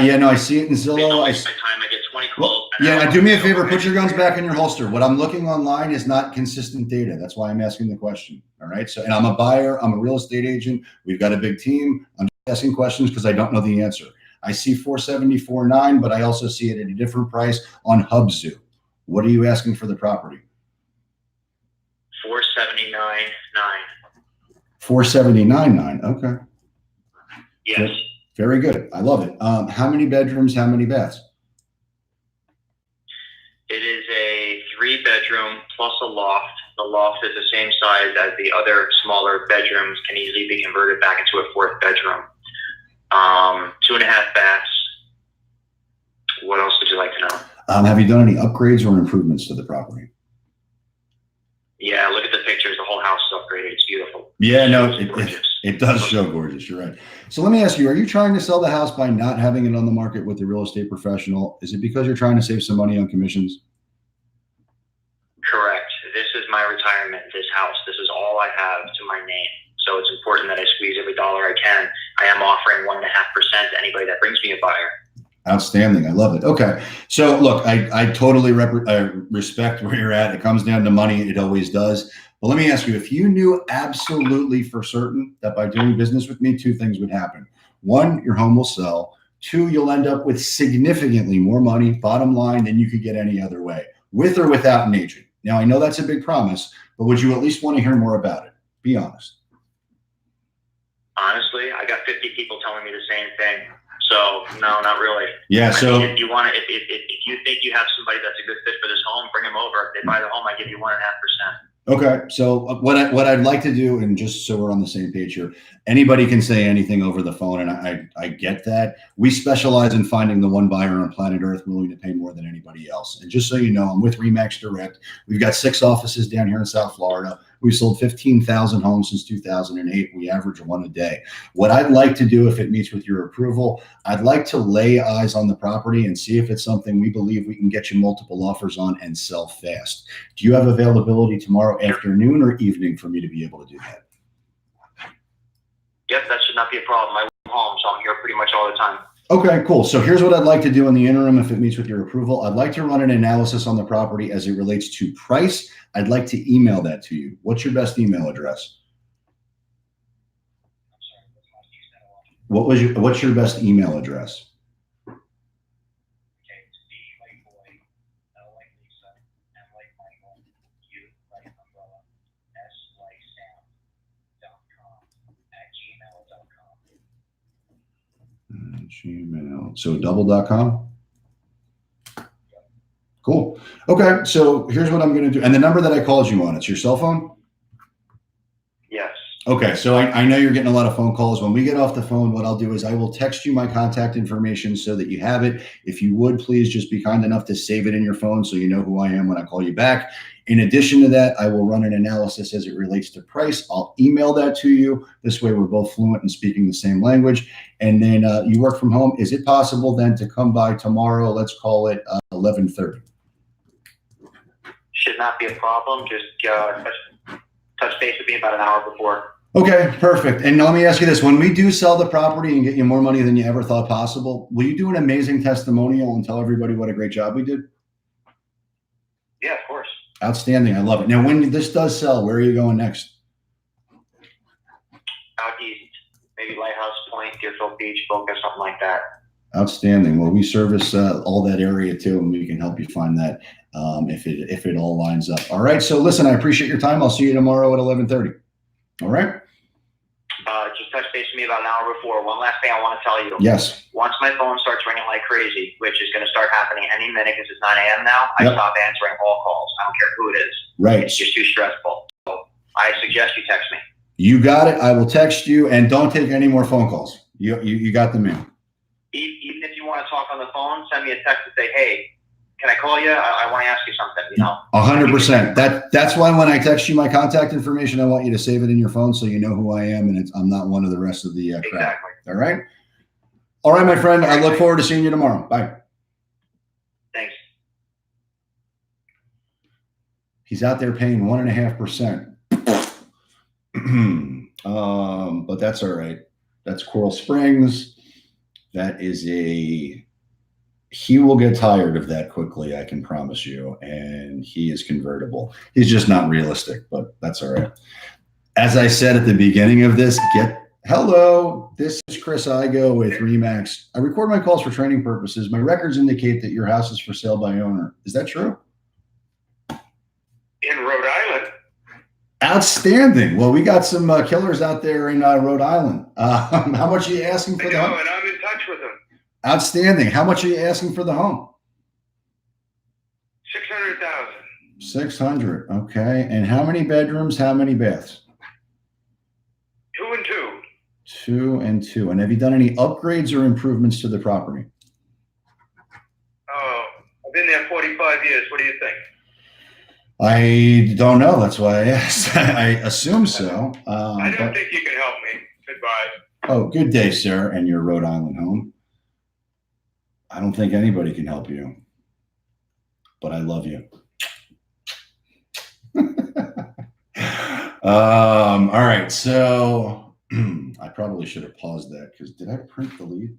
Yeah, no, I see it in Zillow. My time, I get 20 calls. Yeah, do me a favor. Put your guns back in your holster. What I'm looking online is not consistent data. That's why I'm asking the question. All right. So, and I'm a buyer. I'm a real estate agent. We've got a big team. I'm just asking questions because I don't know the answer. I see 474.9, but I also see it at a different price on Hubzoo. What are you asking for the property? 479.9. 479.9. Okay. Yes. Very good. I love it. How many bedrooms? How many baths? It is a 3-bedroom plus a loft. The loft is the same size as the other smaller bedrooms, can easily be converted back into a 4th bedroom. 2.5 baths. What else would you like to know? Have you done any upgrades or improvements to the property? Yeah, look at the pictures. The whole house is upgraded. It's beautiful. Yeah, no, It's gorgeous. it does show gorgeous. You're right. So let me ask you, are you trying to sell the house by not having it on the market with the real estate professional? Is it because you're trying to save some money on commissions? Correct. This is my retirement, this house. This is all I have to my name. So it's important that I squeeze every dollar I can. I am offering 1.5% to anybody that brings me a buyer. Outstanding. I love it. Okay. So look, I totally respect where you're at. It comes down to money. It always does. But let me ask you, if you knew absolutely for certain that by doing business with me, 2 things would happen. 1, your home will sell. 2, you'll end up with significantly more money, bottom line, than you could get any other way, with or without an agent. Now, I know that's a big promise, but would you at least want to hear more about it? Be honest. Honestly, I got 50 people telling me the same thing. So no, not really. Yeah. So I mean, if you want to, if you think you have somebody that's a good fit for this home, bring them over. If they buy the home, I give you 1.5%. Okay. So what I'd like to do, and just so we're on the same page here, anybody can say anything over the phone, and I get that. We specialize in finding the one buyer on planet Earth willing to pay more than anybody else. And just so you know, I'm with Remax Direct. We've got 6 offices down here in South Florida. We've sold 15,000 homes since 2008. We average 1 a day. What I'd like to do, if it meets with your approval, I'd like to lay eyes on the property and see if it's something we believe we can get you multiple offers on and sell fast. Do you have availability tomorrow afternoon or evening for me to be able to do that? Yep, that should not be a problem. I live home, so I'm here pretty much all the time. Okay, cool. So here's what I'd like to do in the interim, if it meets with your approval. I'd like to run an analysis on the property as it relates to price. I'd like to email that to you. What's your best email address? What's your best email address? Gmail. So double.com. Cool. Okay. So here's what I'm going to do. And the number that I called you on, it's your cell phone? Yes. Okay, so I know you're getting a lot of phone calls. When we get off the phone, what I'll do is I will text you my contact information so that you have it. If you would, please just be kind enough to save it in your phone so you know who I am when I call you back. In addition to that, I will run an analysis as it relates to price. I'll email that to you. This way we're both fluent in speaking the same language. And then you work from home. Is it possible then to come by tomorrow? Let's call it 11:30. Should not be a problem. Just touch base with me about an hour before. Okay, perfect. And let me ask you this. When we do sell the property and get you more money than you ever thought possible, will you do an amazing testimonial and tell everybody what a great job we did? Yeah, of course. Outstanding. I love it. Now, when this does sell, where are you going next? Out east. Maybe Lighthouse Point, Deerfield Beach, Boca, something like that. Outstanding. Well, we service all that area too, and we can help you find that if it all lines up. All right. So listen, I appreciate your time. I'll see you tomorrow at 11:30. All right. Just touch base with me about an hour before. One last thing I want to tell you. Yes. Once my phone starts ringing like crazy, which is going to start happening any minute because it's 9 a.m. now, I stop answering all calls. I don't care who it is. Right. It's just too stressful. So I suggest you text me. You got it. I will text you, and don't take any more phone calls. You got them in. Even if you want to talk on the phone, send me a text and say, hey, can I call you? I want to ask you something, you know? 100%. That's why when I text you my contact information, I want you to save it in your phone so you know who I am, and I'm not one of the rest of the crowd. Exactly. All right? All right, my friend. I look forward to seeing you tomorrow. Bye. Thanks. He's out there paying 1.5%. But that's all right. That's Coral Springs. That is he will get tired of that quickly, I can promise you. And he is convertible. He's just not realistic, but that's all right. As I said at the beginning of this, hello, this is Chris Igo with Remax. I record my calls for training purposes. My records indicate that your house is for sale by owner. Is that true? In Rhode Island. Outstanding. Well, we got some killers out there in Rhode Island. How much are you asking for the home? And I'm in touch with them. Outstanding. How much are you asking for the home? 600,000. 600. Okay. And how many bedrooms? How many baths? 2 and 2. 2 and 2. And have you done any upgrades or improvements to the property? Oh, I've been there 45 years. What do you think? I don't know. That's why I asked. I assume so. I don't think you can help me. Goodbye. Oh, good day, sir, and your Rhode Island home. I don't think anybody can help you, but I love you. All right. So I probably should have paused that because did I print the lead?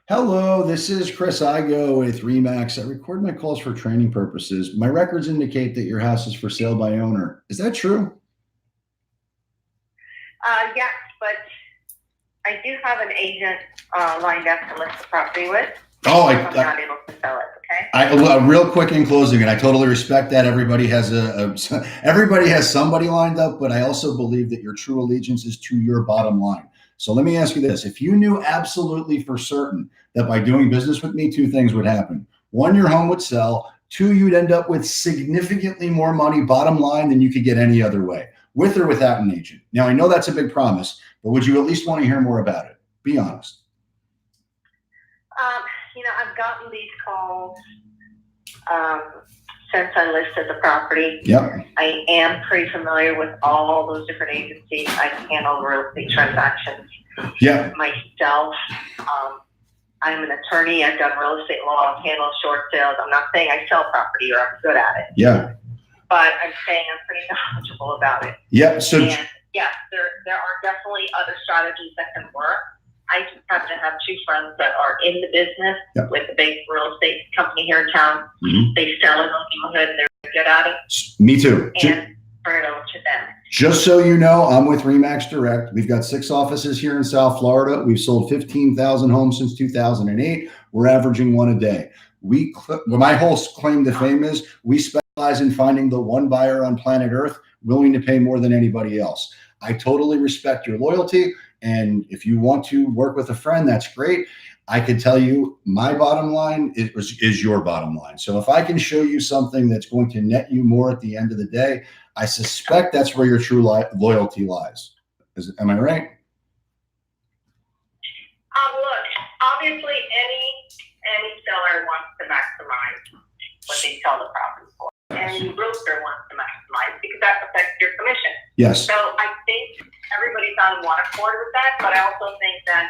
Hello, this is Chris Igo with Remax. I record my calls for training purposes. My records indicate that your house is for sale by owner. Is that true? Yes, but I do have an agent lined up to list the property with. Oh, I'm not able to sell it. Okay. Real quick in closing, and I totally respect that. Everybody has everybody has somebody lined up, but I also believe that your true allegiance is to your bottom line. So let me ask you this. If you knew absolutely for certain that by doing business with me, 2 things would happen. 1, your home would sell. 2, you'd end up with significantly more money bottom line than you could get any other way, with or without an agent. Now, I know that's a big promise, but would you at least want to hear more about it? Be honest. I've gotten these calls since I listed the property. Yep. I am pretty familiar with all those different agencies. I handle real estate transactions myself. I'm an attorney. I've done real estate law. I've handled short sales. I'm not saying I sell property or I'm good at it. Yeah. But I'm saying I'm pretty knowledgeable about it. Yeah. So and yes, there are definitely other strategies that can work. I just happen to have 2 friends that are in the business with a big real estate company here in town. Mm-hmm. They sell in the neighborhood. They're good at it. Me too. And bring it over to them. Just so you know, I'm with Remax Direct. We've got 6 offices here in South Florida. We've sold 15,000 homes since 2008. We're averaging 1 a day. My whole claim to fame is we specialize in finding the one buyer on planet Earth willing to pay more than anybody else. I totally respect your loyalty. And if you want to work with a friend, that's great. I can tell you my bottom line is your bottom line. So if I can show you something that's going to net you more at the end of the day, I suspect that's where your true loyalty lies. Am I right? Look, obviously any seller wants to maximize what they sell the property for. Any realtor wants to maximize because that affects your commission. Yes. So I think everybody's on one accord with that, but I also think that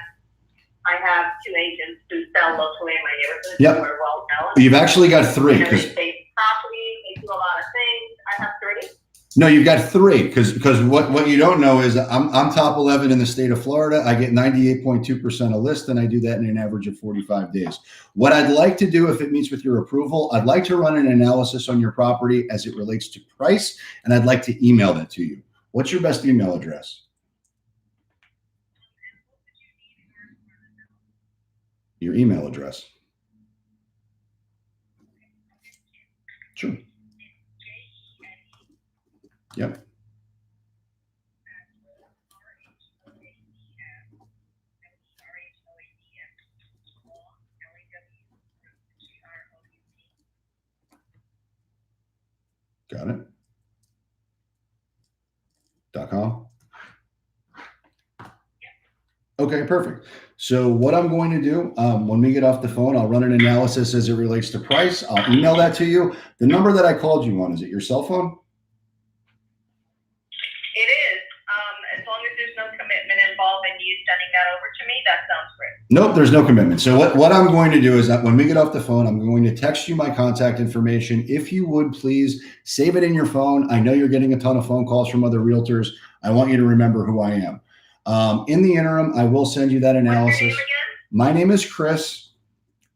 I have 2 agents who sell locally in my neighborhood who are well known. You've actually got 3. They property, they do a lot of things. I have 3. No, you've got 3 because what you don't know is I'm top 11 in the state of Florida. I get 98.2% a list, and I do that in an average of 45 days. What I'd like to do, if it meets with your approval, I'd like to run an analysis on your property as it relates to price, and I'd like to email that to you. What's your best email address? Your email address. Sure. Yep. Got it. .com. Okay, perfect. So what I'm going to do when we get off the phone, I'll run an analysis as it relates to price. I'll email that to you. The number that I called you on, is it your cell phone? It is. As long as there's no commitment involved in you sending that over to me, that sounds great. Nope, there's no commitment. So what I'm going to do is that when we get off the phone, I'm going to text you my contact information. If you would please save it in your phone. I know you're getting a ton of phone calls from other realtors. I want you to remember who I am. In the interim, I will send you that analysis. What's your name again? My name is Chris.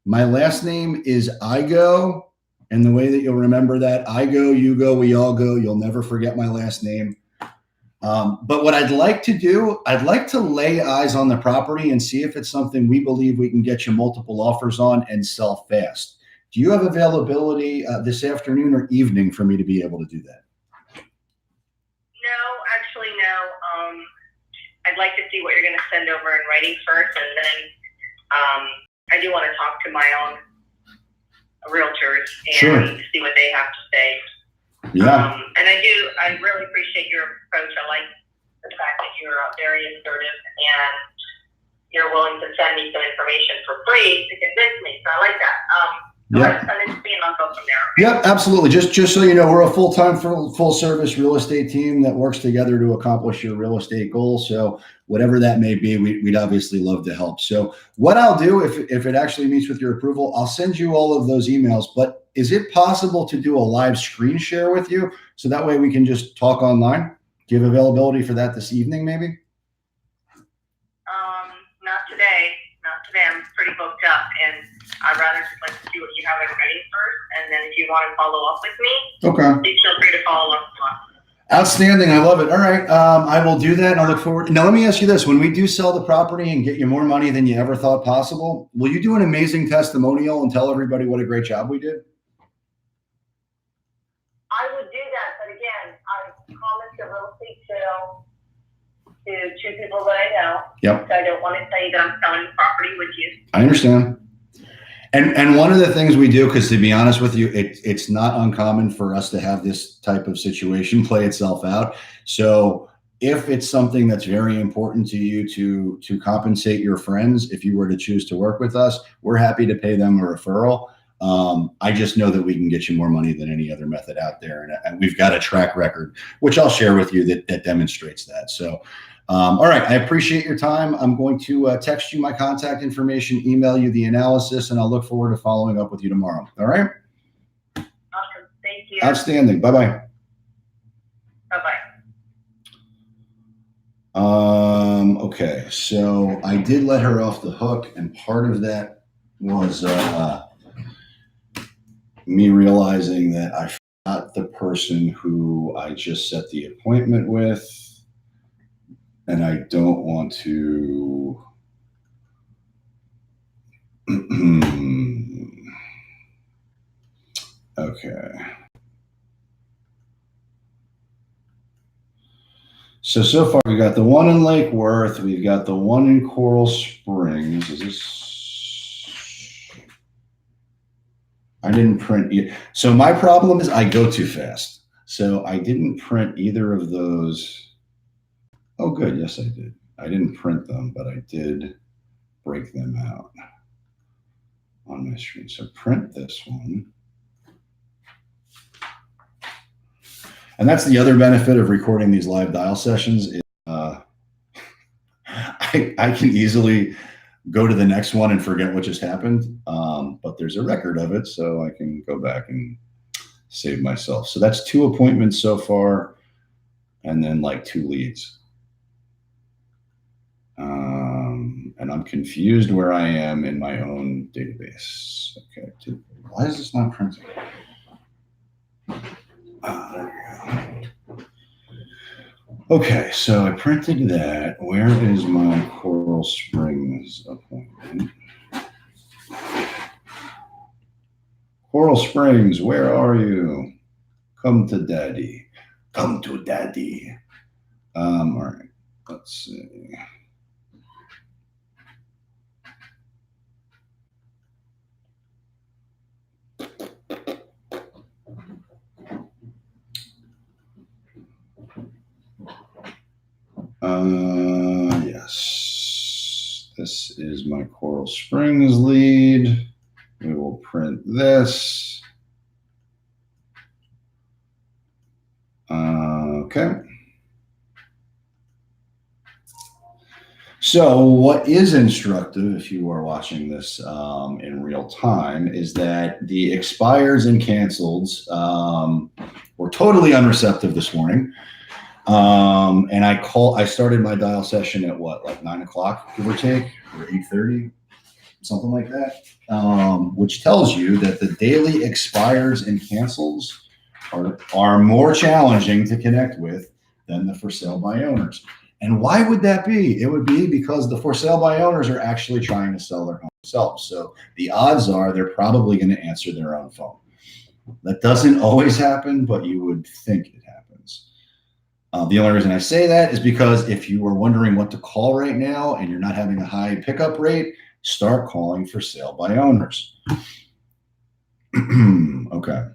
My last name is Igo. And the way that you'll remember that, I go, you go, we all go. You'll never forget my last name. But what I'd like to do, I'd like to lay eyes on the property and see if it's something we believe we can get you multiple offers on and sell fast. Do you have availability this afternoon or evening for me to be able to do that? No, actually, no. I'd like to see what you're going to send over in writing first, and then I do want to talk to my own realtors and see what they have to say. Yeah. And I really appreciate your approach. I like the fact that you're very assertive and you're willing to send me some information for free to convince me. So I like that. Yeah. Send it to me and I'll go from there. Yep, absolutely. Just so you know, we're a full-time, full-service real estate team that works together to accomplish your real estate goals. So whatever that may be, we'd obviously love to help. So what I'll do, if it actually meets with your approval, I'll send you all of those emails. But is it possible to do a live screen share with you so that way we can just talk online? Do you have availability for that this evening, maybe? Not today. Not today. I'm pretty booked up, and I'd rather just like to see what you have in writing first, and then if you want to follow up with me, okay, please feel free to follow up. Outstanding. I love it. All right. I will do that, and I look forward. Now, let me ask you this. When we do sell the property and get you more money than you ever thought possible, will you do an amazing testimonial and tell everybody what a great job we did? I would do that, but again, I promised a real estate sale to 2 people that I know. Yep. So I don't want to tell you that I'm selling the property with you. I understand. And one of the things we do, because to be honest with you, it's not uncommon for us to have this type of situation play itself out. So if it's something that's very important to you to compensate your friends, if you were to choose to work with us, we're happy to pay them a referral. I just know that we can get you more money than any other method out there. And we've got a track record, which I'll share with you that demonstrates that. So, all right. I appreciate your time. I'm going to text you my contact information, email you the analysis, and I'll look forward to following up with you tomorrow. All right. Awesome. Thank you. Outstanding. Bye-bye. Bye-bye. Okay. So I did let her off the hook, and part of that was, me realizing that I forgot the person who I just set the appointment with, and I don't want to. Okay. So far we got the one in Lake Worth. We've got the one in Coral Springs. Is this? I didn't print it. So my problem is I go too fast. So I didn't print either of those. Oh, good. Yes, I did. I didn't print them, but I did break them out on my screen. So print this one. And that's the other benefit of recording these live dial sessions. Is, I can easily go to the next one and forget what just happened, but there's a record of it, so I can go back and save myself. So that's 2 appointments so far, and then like 2 leads. And I'm confused where I am in my own database. Okay, why is this not printing? There we go. Okay, so I printed that. Where is my Coral Springs appointment? Coral Springs, where are you? Come to Daddy. Come to Daddy. All right, let's see. Yes, this is my Coral Springs lead. We will print this. Okay. So what is instructive, if you are watching this in real time, is that the expires and canceleds were totally unreceptive this morning. And I started my dial session at what, like 9 o'clock, give or take, or 8:30, something like that, which tells you that the daily expires and cancels are more challenging to connect with than the for sale by owners. And why would that be? It would be because the for sale by owners are actually trying to sell their home themselves. So the odds are they're probably going to answer their own phone. That doesn't always happen, but you would think it happens. The only reason I say that is because if you are wondering what to call right now and you're not having a high pickup rate, start calling for sale by owners. Okay.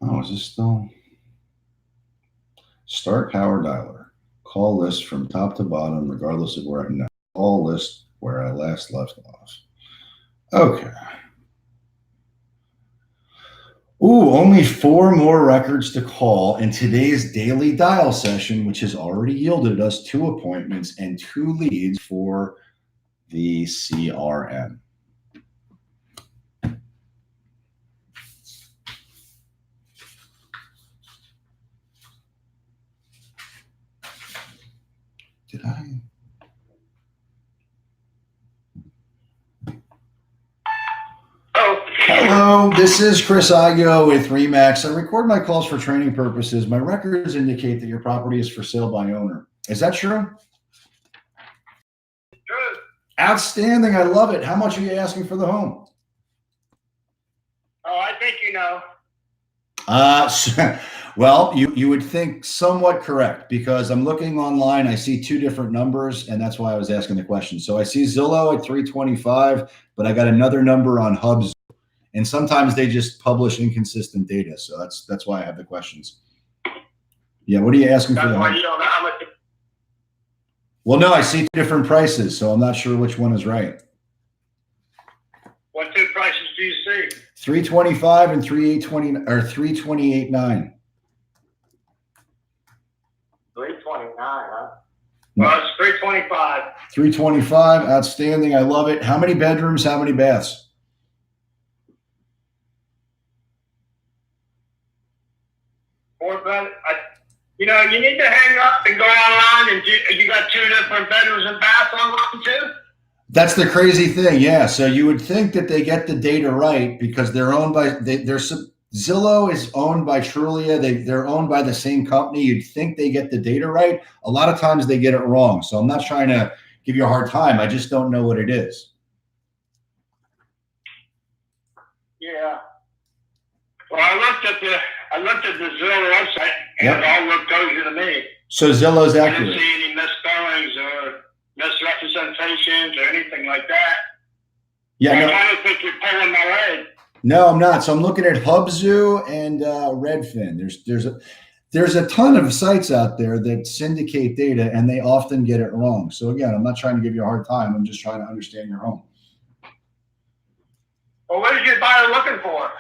Oh, is this still? Start power dialer. Call list from top to bottom, regardless of where I'm at. Call list where I last left off. Okay. Ooh, only 4 more records to call in today's daily dial session, which has already yielded us 2 appointments and 2 leads for the CRM. Did I? Oh, Hello, this is Chris Aguio with Remax. I record my calls for training purposes. My records indicate that your property is for sale by owner. Is that true? good. Outstanding. I love it. How much are you asking for the home? Oh, I think you know. Well, you would think somewhat correct because I'm looking online. I see 2 different numbers, and that's why I was asking the question. So I see Zillow at 325, but I got another number on Hubs, and sometimes they just publish inconsistent data. So that's why I have the questions. Yeah, what are you asking for? That's the why home? you don't know how much. Well, no, I see 2 different prices, so I'm not sure which one is right. What 2 prices do you see? 325 and 3820 or 328.9. 329, huh? Well, it's 325. 325, outstanding. I love it. How many bedrooms? How many baths? 4 bed. You know, you need to hang up and go online, and you got 2 different bedrooms and baths online too. That's the crazy thing. Yeah. So you would think that they get the data right because they're owned by Zillow is owned by Trulia. They're owned by the same company. You'd think they get the data right. A lot of times they get it wrong. So I'm not trying to give you a hard time. I just don't know what it is. Yeah. Well, I looked at the Zillow website, And it all looked okay to me. So Zillow's I didn't accurate. see any misspellings or misrepresentations or anything like that. Yeah, I no, kind of think you're pulling my leg. no, I'm not. So I'm looking at Hubzoo and Redfin. There's a ton of sites out there that syndicate data, and they often get it wrong. So again, I'm not trying to give you a hard time. I'm just trying to understand your home. Well, what is your buyer looking for?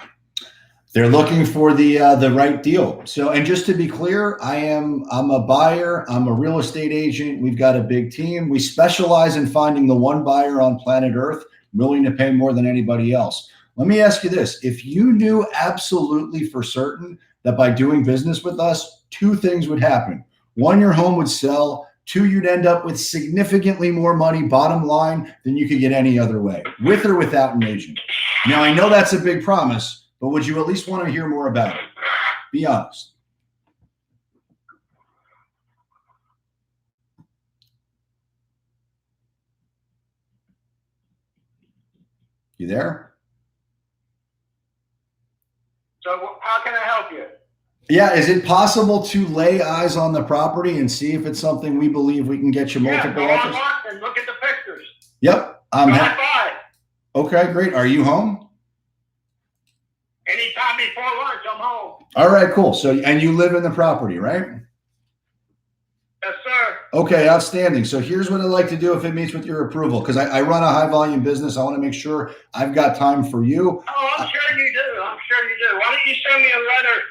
They're looking for the right deal. So, and just to be clear, I'm a buyer. I'm a real estate agent. We've got a big team. We specialize in finding the one buyer on planet Earth willing to pay more than anybody else. Let me ask you this. If you knew absolutely for certain that by doing business with us, two things would happen. One, your home would sell. Two, you'd end up with significantly more money, bottom line, than you could get any other way, with or without an agent. Now, I know that's a big promise, but would you at least want to hear more about it? Be honest. You there? So how can I help you? Yeah, is it possible to lay eyes on the property and see if it's something we believe we can get you multiple go offers? online and look at the pictures. Yep. Drive by. Okay, great. Are you home? Anytime before lunch, I'm home. All right, cool. So, and you live in the property, right? Yes, sir. Okay, outstanding. So here's what I'd like to do if it meets with your approval, because I run a high volume business. I want to make sure I've got time for you. Oh, I'm sure you do. I'm sure you do. Why don't you send me a letter?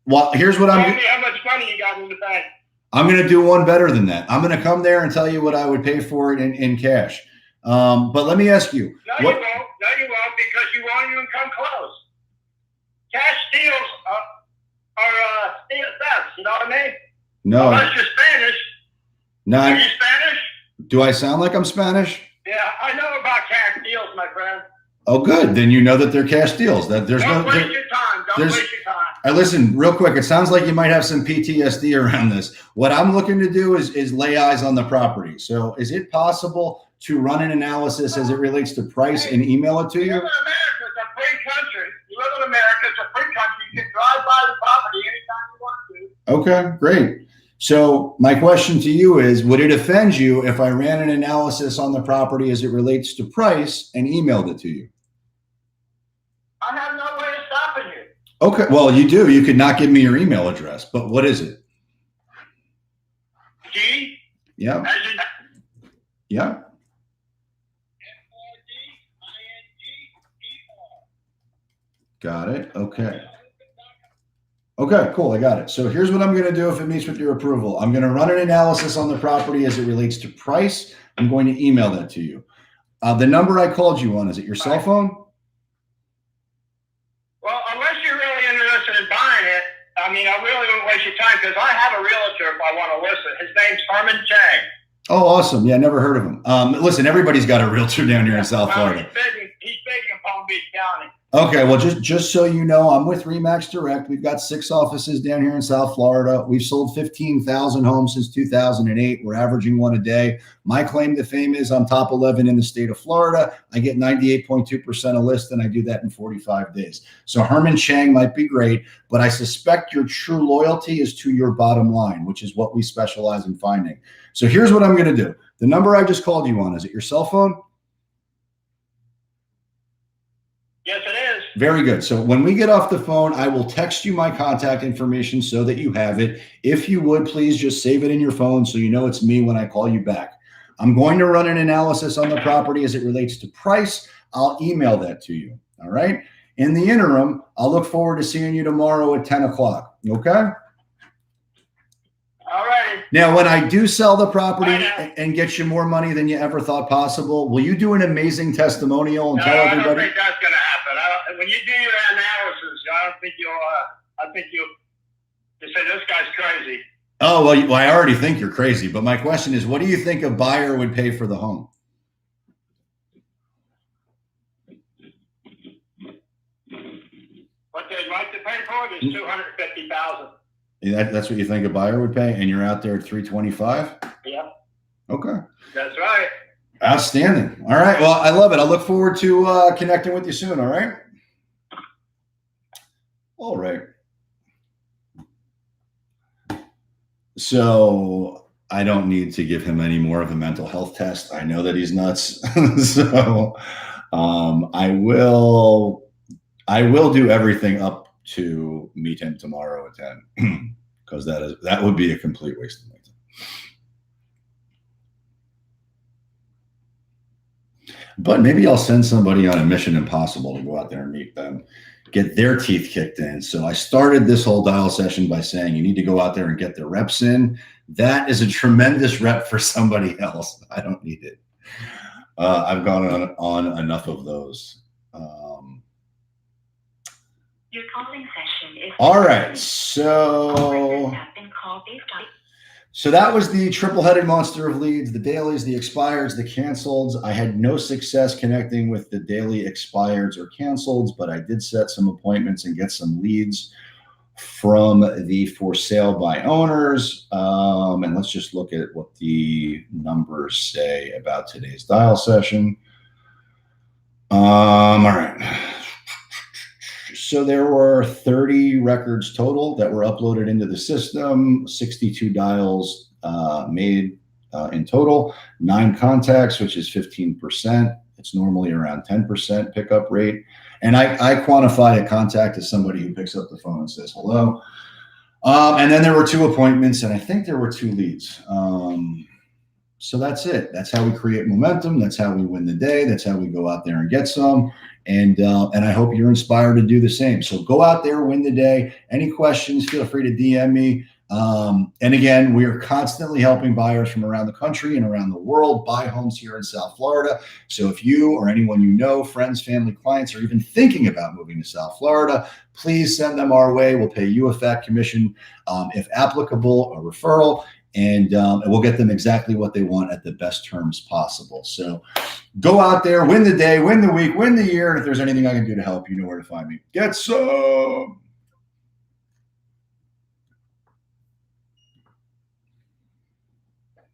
Well, here's what Tell me how much money you got in the bank. I'm going to do one better than that. I'm going to come there and tell you what I would pay for it in cash. But let me ask you. No, you won't. No, you won't, because you won't even come close. Cash deals are steal thefts. You know what I mean? No. Unless you're Spanish. No. Are you Spanish? Do I sound like I'm Spanish? Yeah, I know about cash deals, my friend. Oh, good. Then you know that they're cash deals. That there's Don't no. waste your time. Don't waste your time. Listen, real quick. It sounds like you might have some PTSD around this. What I'm looking to do is lay eyes on the property. So, is it possible to run an analysis as it relates to price and email it to you? You live in America. It's a free country. You live in America. It's a free country. You can drive by the property anytime you want to. Okay, great. So my question to you is, would it offend you if I ran an analysis on the property as it relates to price and emailed it to you? I have no way of stopping you. Okay, well, you do. You could not give me your email address, but what is it? G? Yeah. As in Yeah. M-O-D-I-N-G-E-R. Got it. Okay. Okay, cool. I got it. So here's what I'm going to do if it meets with your approval. I'm going to run an analysis on the property as it relates to price. I'm going to email that to you. The number I called you on, is it your cell phone? Well, unless you're really interested in buying it, I mean, I really wouldn't waste your time, because I have a realtor if I want to list it. His name's Herman Chang. Oh, awesome. Yeah, never heard of him. Listen, everybody's got a realtor down here in South Florida. He's big in Palm Beach County. Okay, well, just so you know, I'm with Remax Direct. We've got 6 offices down here in South Florida. We've sold 15,000 homes since 2008. We're averaging one a day. My claim to fame is I'm top 11 in the state of Florida. I get 98.2% a list, and I do that in 45 days. So Herman Chang might be great, but I suspect your true loyalty is to your bottom line, which is what we specialize in finding. So here's what I'm going to do. The number I just called you on, is it your cell phone? Yes, it is. Very good. So when we get off the phone, I will text you my contact information so that you have it. If you would, please just save it in your phone so you know it's me when I call you back. I'm going to run an analysis on the property as it relates to price. I'll email that to you. All right. In the interim, I'll look forward to seeing you tomorrow at 10 o'clock. Okay. All right. Now, when I do sell the property and get you more money than you ever thought possible, will you do an amazing testimonial and tell everybody? I don't think that's going to happen. When you do your analysis, I think you'll say this guy's crazy. Oh, well, I already think you're crazy. But my question is, what do you think a buyer would pay for the home? What they'd like to pay for it is $250,000. That's what you think a buyer would pay, and you're out there at 325? Yeah. Okay. That's right. Outstanding. All right. Well, I love it. I look forward to connecting with you soon. All right. All right. So I don't need to give him any more of a mental health test. I know that he's nuts. So I will do everything up to meet him tomorrow at 10, because that would be a complete waste of my time. But maybe I'll send somebody on a Mission Impossible to go out there and meet them, get their teeth kicked in. So I started this whole dial session by saying you need to go out there and get the reps in. That is a tremendous rep for somebody else. I don't need it. I've gone on enough of those. Your calling session is all right. So that was the triple-headed monster of leads, the dailies, the expireds, the canceleds. I had no success connecting with the daily expireds or canceleds, but I did set some appointments and get some leads from the for sale by owners. And let's just look at what the numbers say about today's dial session. All right. So there were 30 records total that were uploaded into the system, 62 dials made in total, 9 contacts, which is 15%. It's normally around 10% pickup rate. And I quantify a contact as somebody who picks up the phone and says hello. And then there were 2 appointments, and I think there were 2 leads. So that's it. That's how we create momentum. That's how we win the day. That's how we go out there and get some. And I hope you're inspired to do the same. So go out there, win the day. Any questions, feel free to DM me. And again, we are constantly helping buyers from around the country and around the world buy homes here in South Florida. So if you or anyone you know, friends, family, clients, are even thinking about moving to South Florida, please send them our way. We'll pay you a fat commission, if applicable, a referral. And we'll get them exactly what they want at the best terms possible. So go out there, win the day, win the week, win the year. And if there's anything I can do to help, you know where to find me. Get some.